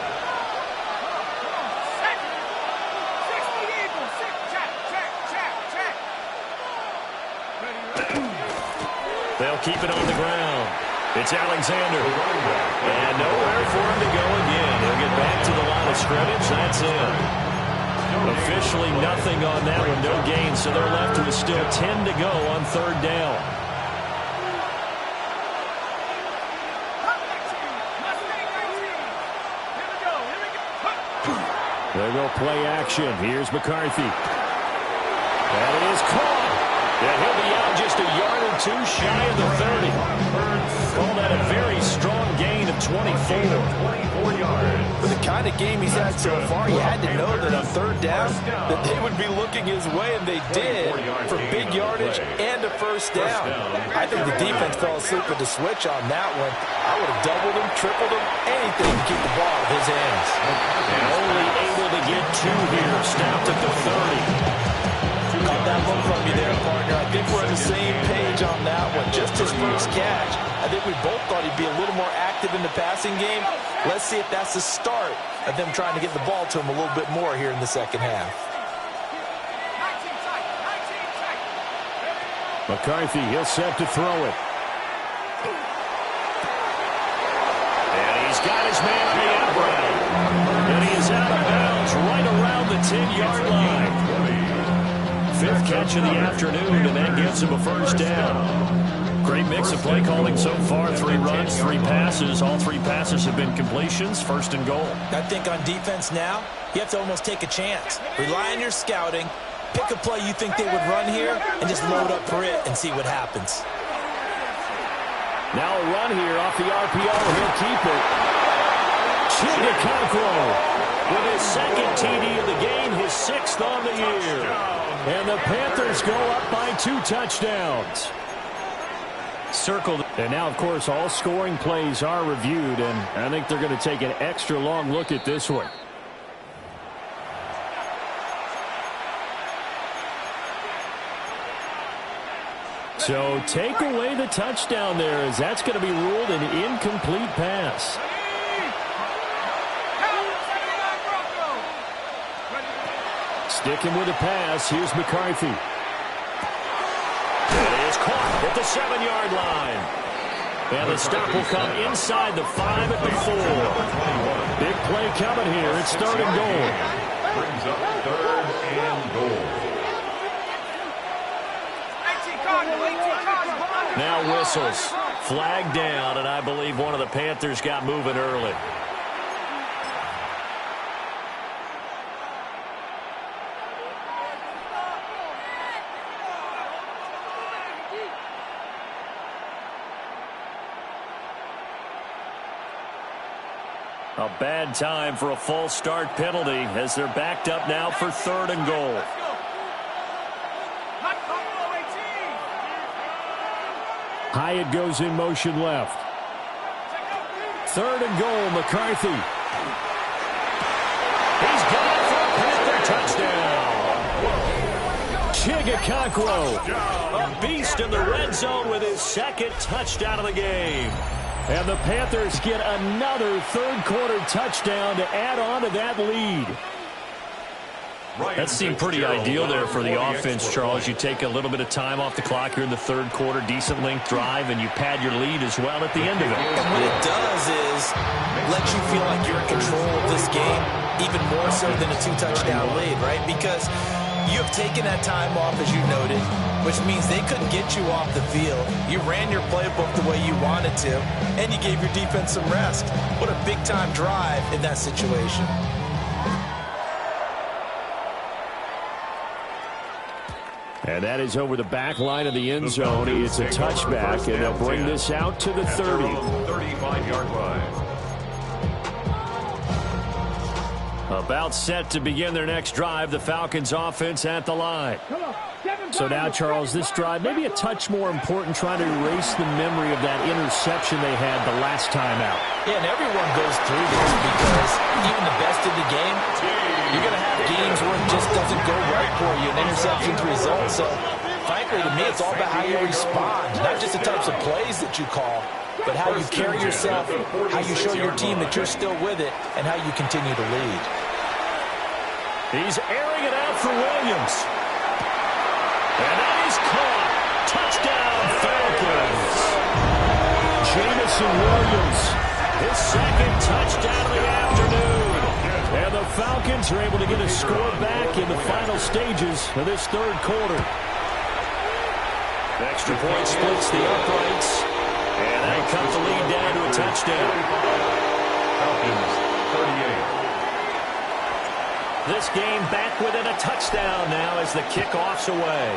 They'll keep it on the ground. It's Alexander. And nowhere for him to go again. He'll get back to the line of scrimmage. That's it. Officially nothing on that one. No gain, so they're left with still 10 to go on third down. There go play action. Here's McCarthy. That is caught. And he'll be out just a yard or 2 shy of the 30. Call that a very strong gain of 24. 24 yards. For the kind of game he's had so far, you had to know that on third down that they would be looking his way, and they did, for big yardage and a first down. I think the defense fell asleep with the switch on that one. I would have doubled him, tripled him, anything to keep the ball out of his hands. And only able to get 2 here, snapped at the 30. Caught that look from you there, partner. I think we're on the same page on that one. Just his first catch. I think we both thought he'd be a little more active in the passing game. Let's see if that's the start of them trying to get the ball to him a little bit more here in the second half. McCarthy, he'll set to throw it. And he's got his man on the end route. And he is out of bounds right around the 10-yard line. 5th catch of the afternoon, and that gives him a first down. Great mix of play calling so far. 3 runs, 3 passes. All 3 passes have been completions. 1st and goal. I think on defense now, you have to almost take a chance. Rely on your scouting. Pick a play you think they would run here, and just load up for it and see what happens. Now a run here off the RPO. He'll keep it. Chigakonkwo with his 2nd TD of the game, his 6th on the year. And the Panthers go up by 2 touchdowns. Circled. And now, of course, all scoring plays are reviewed, and I think they're going to take an extra long look at this one. So take away the touchdown there, as that's going to be ruled an incomplete pass. Sticking with the pass, here's McCarthy. It is caught at the 7-yard line. And the stop will come inside the 5 at the 4. Big play coming here. It's 3rd and goal. Brings up 3rd and goal. Now whistles. Flag down, and I believe one of the Panthers got moving early. A bad time for a false start penalty as they're backed up now for 3rd and goal. Hyatt goes in motion left. 3rd and goal, McCarthy. He's got it for a Panther touchdown. Chigakonkwo, a beast in the red zone with his 2nd touchdown of the game. And the Panthers get another 3rd quarter touchdown to add on to that lead. That seemed pretty ideal there for the offense, Charles. You take a little bit of time off the clock here in the 3rd quarter, decent length drive, and you pad your lead as well at the end of it. And what it does is let you feel like you're in control of this game, even more so than a 2-touchdown lead, right? Because you have taken that time off, as you noted, which means they couldn't get you off the field. You ran your playbook the way you wanted to, and you gave your defense some rest. What a big-time drive in that situation. And that is over the back line of the end zone. It's a touchback, and they'll bring this out to the 30. 35-yard line. About set to begin their next drive, the Falcons offense at the line. So now, Charles, this drive maybe a touch more important, trying to erase the memory of that interception they had the last time out. Yeah, and everyone goes through this because even the best in the game, you're going to have games where it just doesn't go right for you, and interceptions result. So, frankly, to me, it's all about how you respond, not just the types of plays that you call, but how you carry yourself, how you show your team that you're still with it, and how you continue to lead. He's airing it out for Williams. And that is caught. Touchdown, Falcons. Jamison Williams, his 2nd touchdown of the afternoon. And the Falcons are able to get a score back in the final stages of this 3rd quarter. Extra point splits the uprights. And that cut the lead down to a touchdown. Falcons, 38. This game back within a touchdown now as the kickoff's away.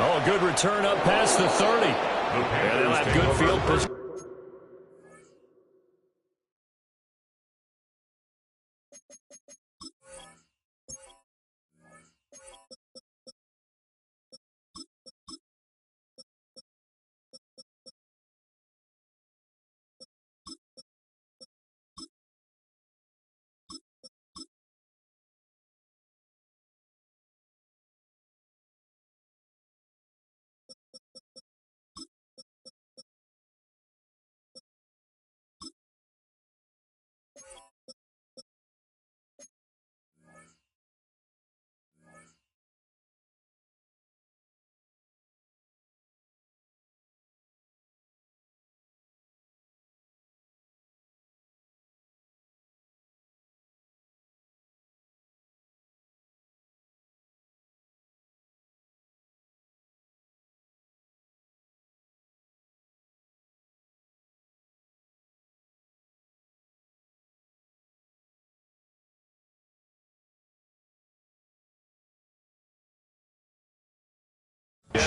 Oh, a good return up past the 30. And they'll have good field position.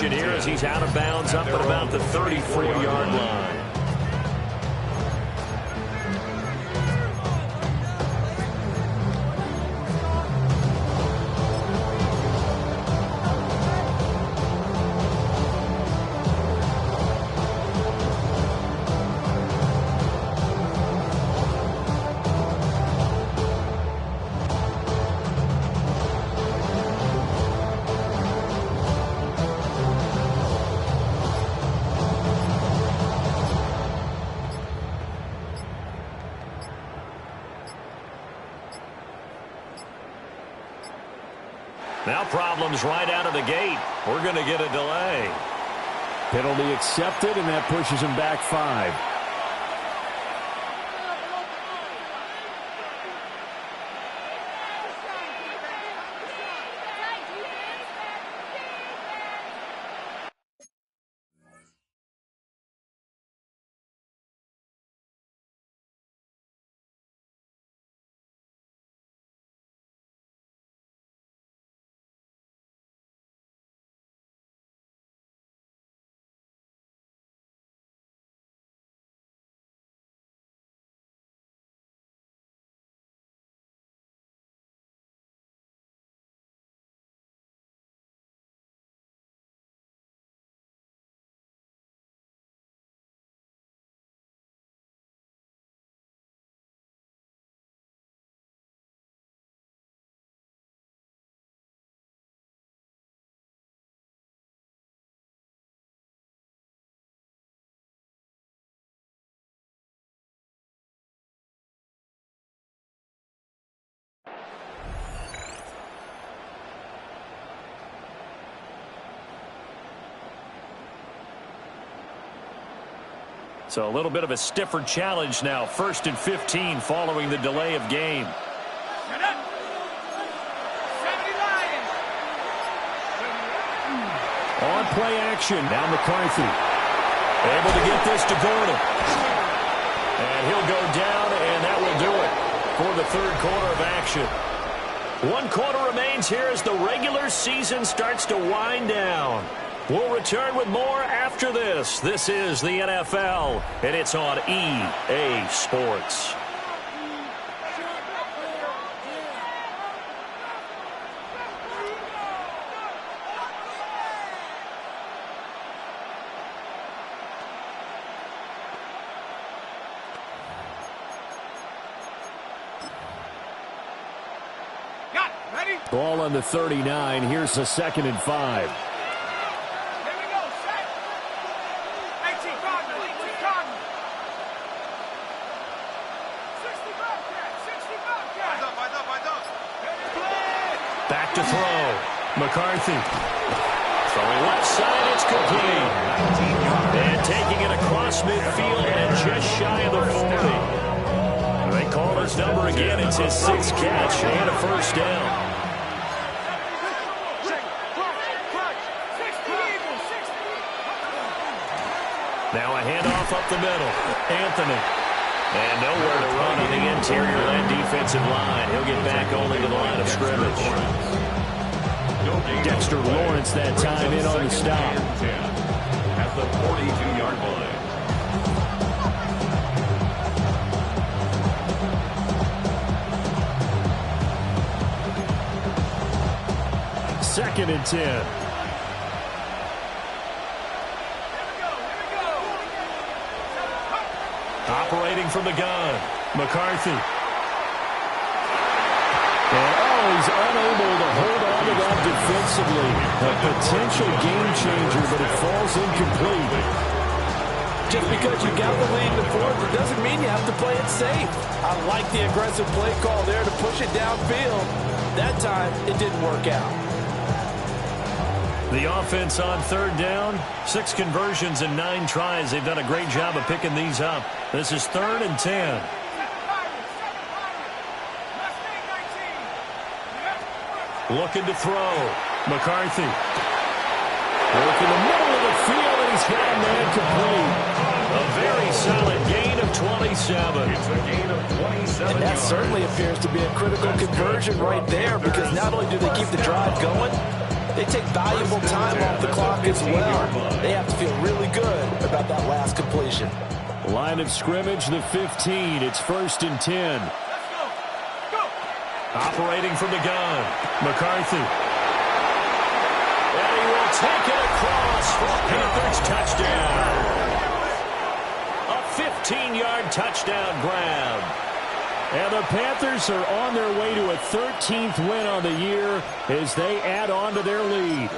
Here as he's out of bounds up at about the 34-yard line. Now problems right out of the gate. We're going to get a delay. Penalty accepted, and that pushes him back 5. So a little bit of a stiffer challenge now. 1st and 15 following the delay of game. On play action. Now McCarthy. Able to get this to Gordon. And he'll go down, and that will do it for the 3rd quarter of action. 1 quarter remains here as the regular season starts to wind down. We'll return with more after this. This is the NFL, and it's on EA Sports. Ball on the 39. Here's the 2nd and 5. Back to throw. McCarthy. Throwing left side, it's complete. And taking it across midfield and just shy of the 40. They call his number again. It's his 6th catch and a 1st down. Now a handoff up the middle. Anthony. And nowhere to run on the interior of that defensive line. He'll get back only to the line of scrimmage. Dexter Lawrence that time in on the stop. At the 42-yard line. Second and 10. Operating from the gun, McCarthy. And he's unable to hold on to that defensively. A potential game changer, but it falls incomplete. Just because you got the lead in the fourth, it doesn't mean you have to play it safe. I like the aggressive play call there to push it downfield. That time, it didn't work out. The offense on third down, 6 conversions and 9 tries. They've done a great job of picking these up. This is 3rd and 10. Looking to throw. McCarthy. Working the middle of the field, and he's got a man complete. A very solid gain of 27. It's a gain of 27 And that yards. certainly appears to be a critical conversion right there, because not only do they keep the drive going, they take valuable time off the clock as well. They have to feel really good about that last completion. Line of scrimmage, the 15. It's 1st and 10. Operating from the gun, McCarthy. And he will take it across for a Panthers touchdown. A 15-yard touchdown grab. And the Panthers are on their way to a 13th win on the year as they add on to their lead.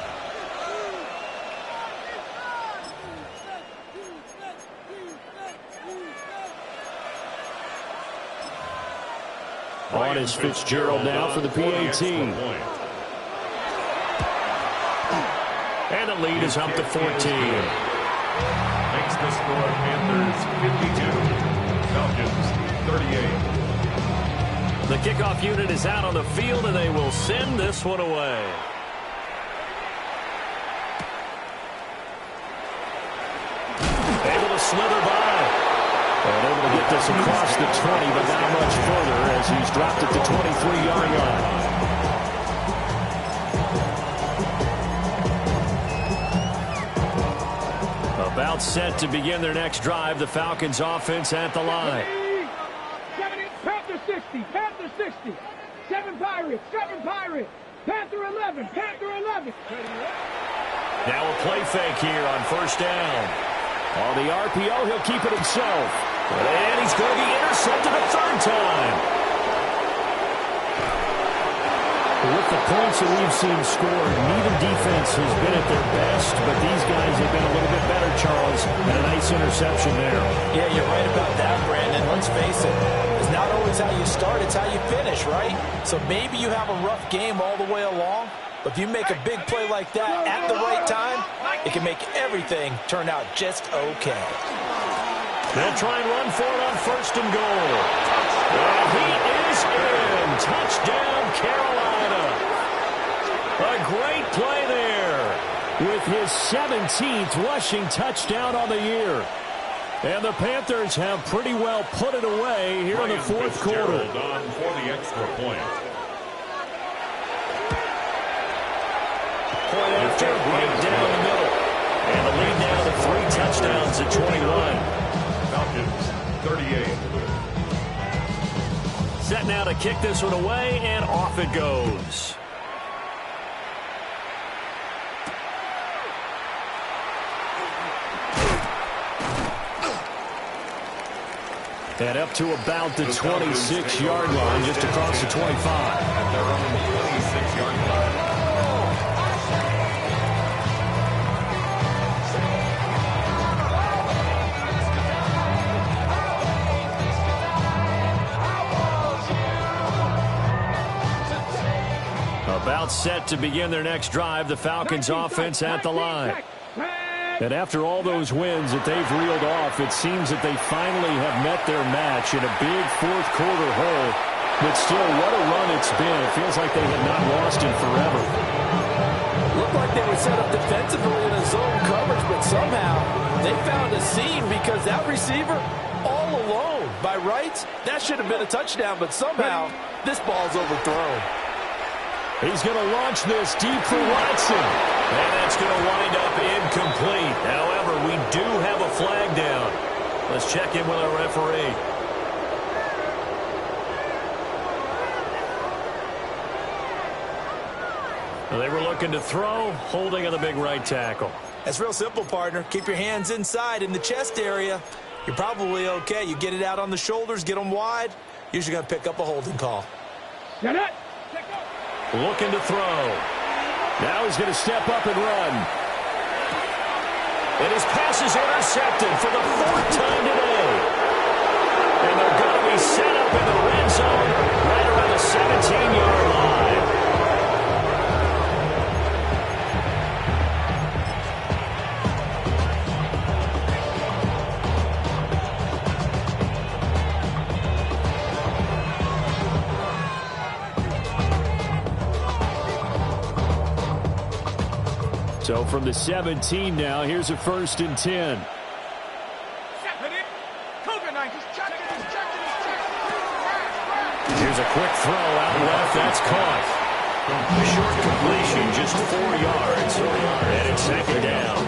On is Fitzgerald now for the PAT. And the lead is up to 14. Makes the score Panthers 52, Falcons 38. The kickoff unit is out on the field, and they will send this one away. Able to slither by. And able to get this across the 20, but not much further as he's dropped at the 23-yard line. About set to begin their next drive. The Falcons offense at the line. Panther 60, Panther 60. 7 Pirates, 7 Pirates. Panther 11, Panther 11. Now a play fake here on 1st down. On the RPO, he'll keep it himself. And he's going to be intercepted a 3rd time. With the points that we've seen scored, neither defense has been at their best, but these guys have been a little bit better, Charles, and a nice interception there. Yeah, you're right about that, Brandon. Let's face it. It's not always how you start, it's how you finish, right? So maybe you have a rough game all the way along, but if you make a big play like that at the right time, it can make everything turn out just okay. They'll try and run for it on 1st and goal. And he is in. Touchdown, Carolina. A great play there with his 17th rushing touchdown on the year. And the Panthers have pretty well put it away here in the 4th quarter. On for the extra point. Point after, right down the middle. And the lead now to 3 touchdowns at 21. Falcons 38. Set now to kick this one away, and off it goes. And up to about the 26-yard line, just across the 25. At their own 26-yard line. About set to begin their next drive, the Falcons offense at the line. And after all those wins that they've reeled off, it seems that they finally have met their match in a big 4th quarter hole. But still, what a run it's been. It feels like they have not lost in forever. Looked like they were set up defensively in a zone coverage, but somehow they found a seam because that receiver all alone. By rights, that should have been a touchdown, but somehow this ball's overthrown. He's going to launch this deep for Watson. And that's going to wind up incomplete. However, we do have a flag down. Let's check in with our referee. They were looking to throw, holding on the big right tackle. That's real simple, partner. Keep your hands inside in the chest area. You're probably okay. You get it out on the shoulders, get them wide. Usually going to pick up a holding call. Looking to throw. Now he's going to step up and run. And his pass is intercepted for the 4th time today. And they're going to be set up in the red zone right around the 17-yard line. So from the 17 now, here's a 1st and 10. Here's a quick throw out left. That's caught. A short completion, just 4 yards. And it's 2nd down.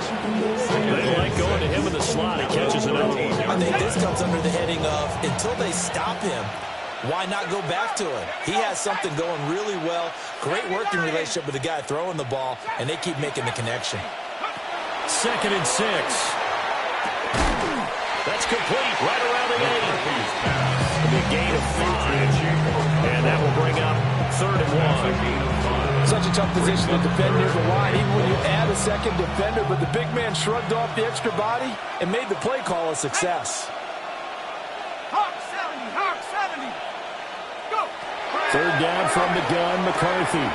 They like going to him in the slot. He catches another one. I think this comes under the heading of, until they stop him, why not go back to him? He has something going really well. Great working relationship with the guy throwing the ball, and they keep making the connection. 2nd and 6. That's complete right around the 8. A big gain of 5. And that will bring up 3rd and 1. Such a tough position to defend near the line, even when you add a second defender, but the big man shrugged off the extra body and made the play call a success. Hawk 70. Go. 3rd down from the gun, McCarthy.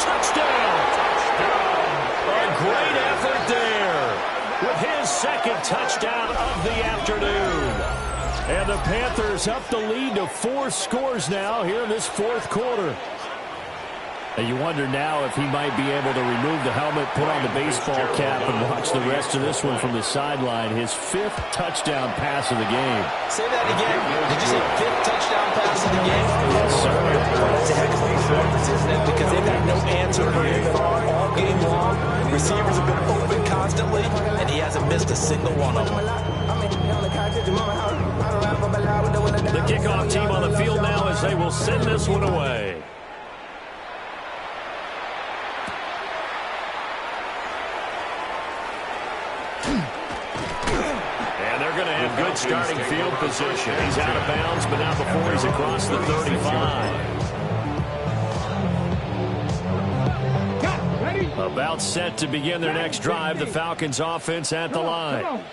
Touchdown! A great effort there with his 2nd touchdown of the afternoon. And the Panthers up the lead to 4 scores now here in this 4th quarter. And you wonder now if he might be able to remove the helmet, put on the baseball cap, and watch the rest of this one from the sideline. His 5th touchdown pass of the game. Say that again. Did you say 5th touchdown pass of the game? Yes, sir. That's a heck of a performance, isn't it? Because they've had no answer for him all game long. Receivers have been open constantly, and he hasn't missed a single one of them. The kickoff team on the field now as they will send this one away. And they're going to have good starting field position. He's out of bounds, but not before he's across the 35. About set to begin their next drive. The Falcons offense at the line.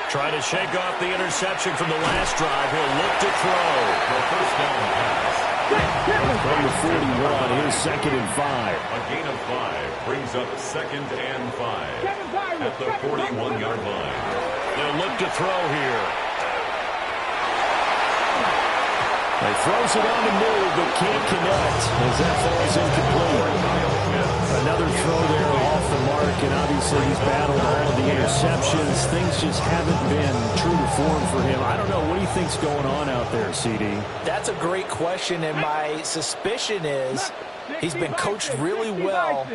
Trying to shake off the interception from the last drive. He'll look to throw. The 1st down pass. From the 41, here's 2nd and 5. A gain of 5 brings up 2nd and 5 at the 41-yard line. They'll look to throw here. He throws it on the move, but can't connect as that falls incomplete. Another throw there off the mark, and obviously he's battled all of the interceptions. Things just haven't been true to form for him. I don't know. What do you think's going on out there, CD? That's a great question, and my suspicion is he's been coached really well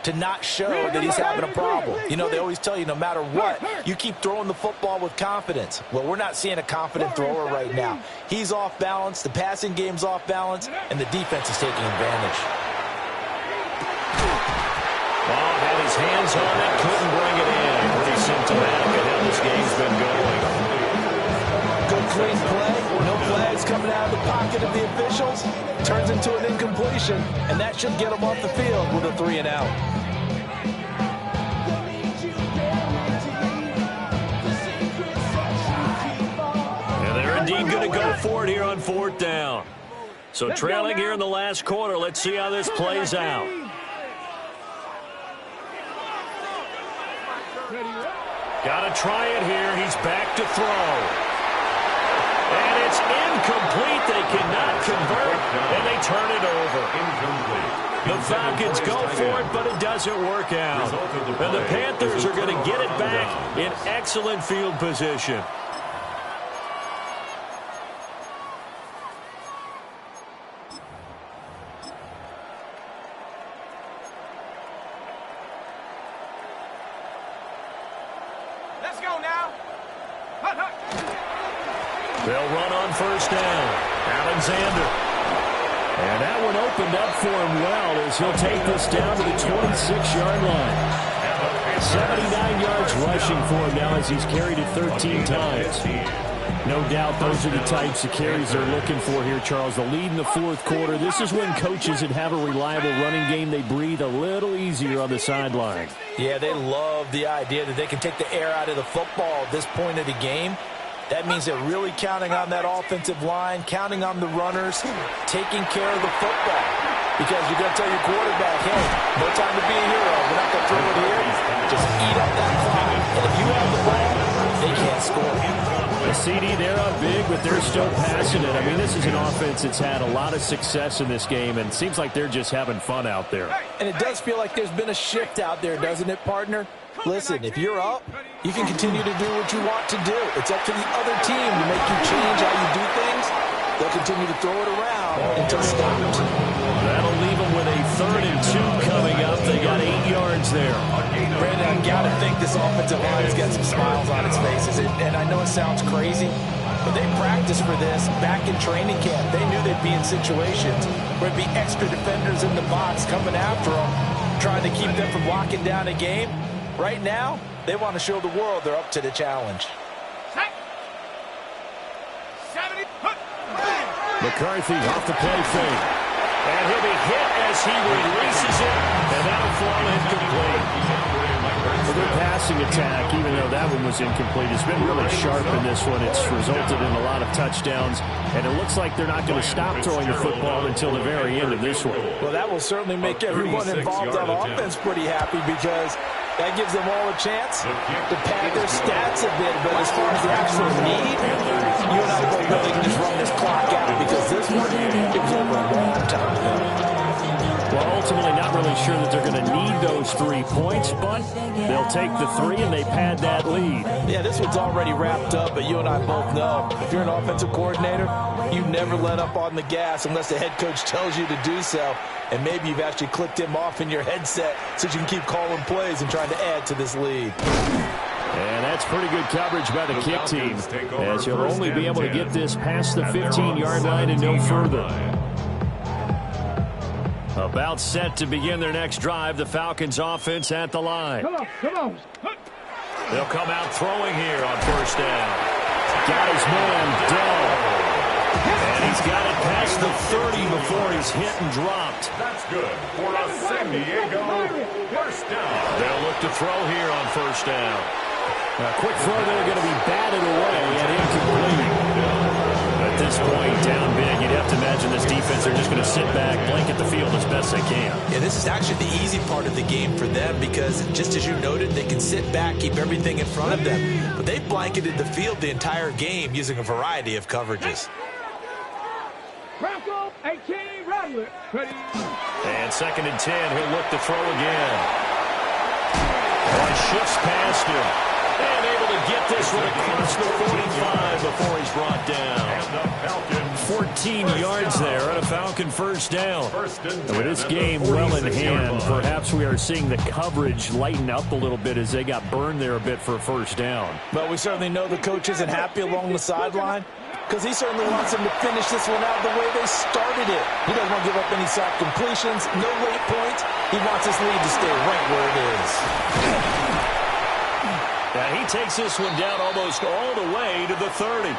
to not show that he's having a problem. You know, they always tell you no matter what, you keep throwing the football with confidence. Well, we're not seeing a confident thrower right now. He's off balance, the passing game's off balance, and the defense is taking advantage. Oh, had his hands on it, couldn't bring it in. Pretty symptomatic of how this game's been going. Good clean play, no flags coming out of the pocket of the officials. Turns into an incompletion, and that should get him off the field with a 3 and out. And they're indeed going to go for it here on 4th down. So trailing here in the last quarter, let's see how this plays out. Got to try it here. He's back to throw. And it's incomplete. They cannot convert, and they turn it over. Incomplete. The Falcons go for it, but it doesn't work out. And the Panthers are going to get it back in excellent field position. Let's go now. They'll run on first down. Alexander. And that one opened up for him well as he'll take this down to the 26-yard line. 79 yards rushing for him now as he's carried it 13 times. No doubt those are the types of carries they're looking for here, Charles. The lead in the fourth quarter. This is when coaches that have a reliable running game, they breathe a little easier on the sideline. Yeah, they love the idea that they can take the air out of the football at this point of the game. That means they're really counting on that offensive line, counting on the runners, taking care of the football. Because you're going to tell your quarterback, hey, no time to be a hero. We're not going to throw it here. Just eat up that clock. And if you have the ball, they can't score. The CD, they're up big, but they're still passing it. I mean, this is an offense that's had a lot of success in this game, and it seems like they're just having fun out there. And it does feel like there's been a shift out there, doesn't it, partner? Listen, if you're up, you can continue to do what you want to do. It's up to the other team to make you change how you do things. They'll continue to throw it around until stopped. That'll leave them with a 3rd and 2 coming up. They got 8 yards there. Brandon, I've got to think this offensive line has got some smiles on its faces. And I know it sounds crazy, but they practiced for this back in training camp. They knew they'd be in situations where it'd be extra defenders in the box coming after them, trying to keep them from locking down a game. Right now, they want to show the world they're up to the challenge. McCarthy off the play fake. And he'll be hit as he releases it, and that'll fall incomplete. For their passing attack, even though that one was incomplete, it's been really sharp in this one. It's resulted in a lot of touchdowns, and it looks like they're not going to stop throwing the football until the very end of this one. Well, that will certainly make everyone involved on offense pretty happy because that gives them all a chance to pad their stats a bit. But as far as the actual need, you and I both know they can just run this clock out because this one, it was over a long time ago. Well, ultimately not really sure that they're going to need those 3 points, but they'll take the 3 and they pad that lead. Yeah, this one's already wrapped up, but you and I both know if you're an offensive coordinator, you never let up on the gas unless the head coach tells you to do so. And maybe you've actually clicked him off in your headset so you can keep calling plays and trying to add to this lead. And that's pretty good coverage by the kick team, as he'll only be able to get this past the 15-yard line and no further. About set to begin their next drive, the Falcons offense at the line. Come on. They'll come out throwing here on first down. Got his man, Dell. And he's got it past the 30 before he's hit and dropped. That's good for a San Diego first down. They'll look to throw here on first down. A quick throw there going to be batted away and incomplete. At this point, down big, you'd have to imagine this defense are just going to sit back, blanket the field as best they can. Yeah, this is actually the easy part of the game for them because, just as you noted, they can sit back, keep everything in front of them. But they've blanketed the field the entire game using a variety of coverages. Bronco 18, Rattler. Ready. And 2nd and 10, he'll look to throw again. And shifts past him. And able to get this one across the 45 before he's brought down. 14 yards there on a Falcon first down. And with this game well in hand, perhaps we are seeing the coverage lighten up a little bit as they got burned there a bit for a first down. But we certainly know the coach isn't happy along the sideline because he certainly wants them to finish this one out the way they started it. He doesn't want to give up any soft completions, no late points. He wants his lead to stay right where it is. Now he takes this one down almost all the way to the 30.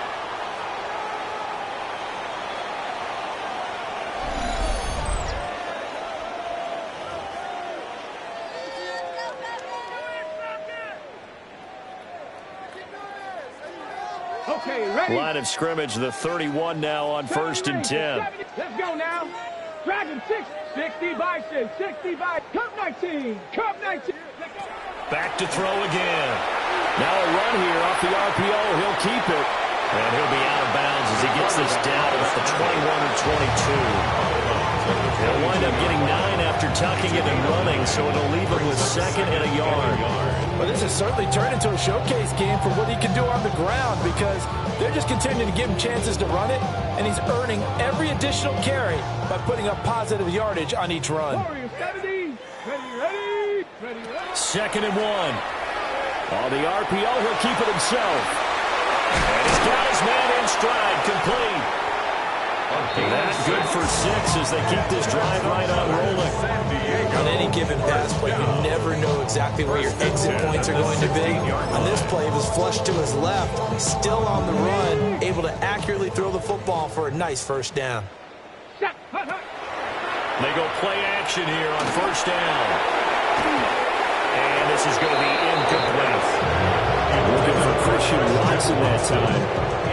Okay, ready. Line of scrimmage, the 31 now on 1st and 10. Let's go now. Dragon 60 Bison, 60 by Cup 19. Back to throw again. Now a run here off the RPO. He'll keep it. And he'll be out of bounds as he gets this down about the 21 or 22. He'll wind up getting 9 after tucking it and running, so it'll leave him with 2nd and a yard. Well, this has certainly turned into a showcase game for what he can do on the ground because they're just continuing to give him chances to run it, and he's earning every additional carry by putting up positive yardage on each run. Warriors 70. Ready. 2nd and 1. On the RPO, he'll keep it himself. And he's got his man in stride, complete. That's good for 6 as they keep this drive right on rolling. On any given pass play, you never know exactly where your exit points are going to be. On this play, it was flushed to his left, still on the run, able to accurately throw the football for a nice first down. They go play action here on first down. And this is going to be incomplete. Looking for Christian Watson that time.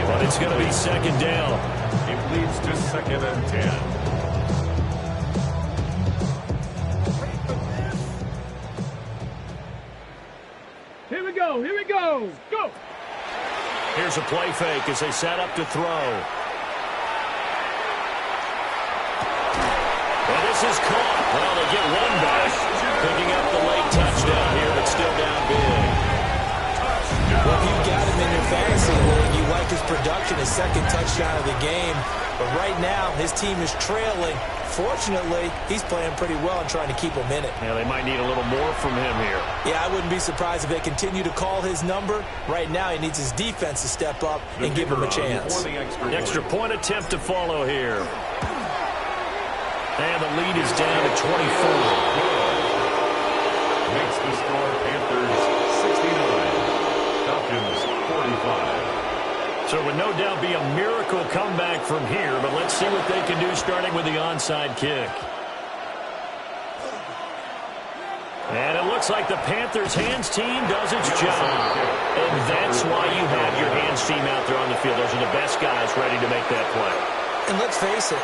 But it's going to be second down. It leads to 2nd and 10. Here we go. Here we go. Go. Here's a play fake as they set up to throw. And this is caught. Well, they get one back. Picking up the late touchdown here, but still down big. Well, if you've got him in your fantasy league, you like his production, his second touchdown of the game. But right now, his team is trailing. Fortunately, he's playing pretty well and trying to keep him in it. Yeah, they might need a little more from him here. Yeah, I wouldn't be surprised if they continue to call his number. Right now, he needs his defense to step up and give him a chance. The extra point attempt to follow here. And the lead is down to 24. Makes the score Panthers 69. Falcons 45. So it would no doubt be a miracle comeback from here, but let's see what they can do starting with the onside kick. And it looks like the Panthers hands team does its job. And that's why you have your hands team out there on the field. Those are the best guys ready to make that play. And let's face it,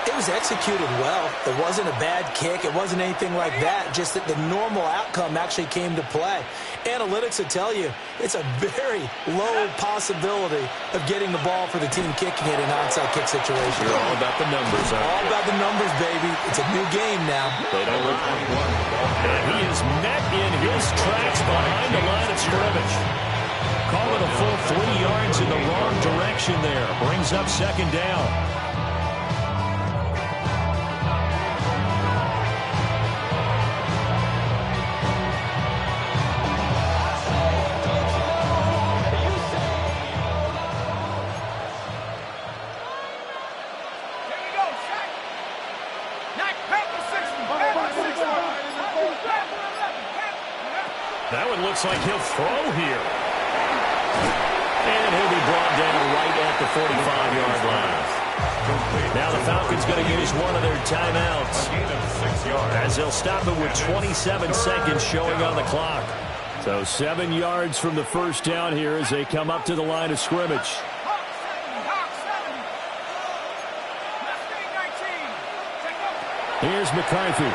it was executed well. It wasn't a bad kick. It wasn't anything like that. Just that the normal outcome actually came to play. Analytics will tell you it's a very low possibility of getting the ball for the team kicking it in an onside kick situation. You're all about the numbers, aren't you? All about the numbers, baby. It's a new game now. They don't lie. And he is met in his tracks behind the line of scrimmage. Call it a full 3 yards in the wrong direction there. Brings up second down. That one looks like he'll throw here. And he'll be brought down right at the 45-yard line. Now the Falcons going to use one of their timeouts as they'll stop it with 27 seconds showing on the clock. So 7 yards from the first down here as they come up to the line of scrimmage. Here's McCarthy.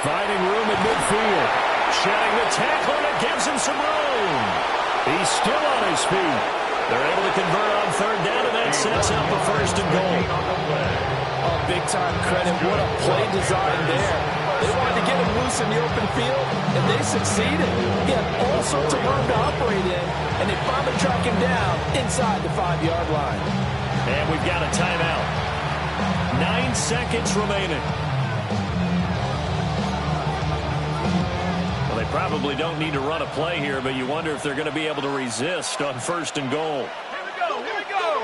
Finding room at midfield. Shedding the tackle, and it gives him some room. He's still on his feet. They're able to convert on third down, and that sets up a first and goal. Oh, big-time credit. What a play design there. They wanted to get him loose in the open field, and they succeeded. He had all sorts of room to operate in, and they finally track him down inside the 5-yard line. And we've got a timeout. 9 seconds remaining. Well, they probably don't need to run a play here, but you wonder if they're going to be able to resist on first and goal. Here we go. Here we go.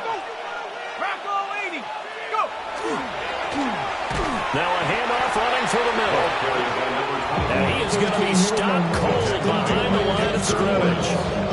Rocco 80. Go. Now a handoff running through the middle. And he is going to be stopped cold behind the line of scrimmage.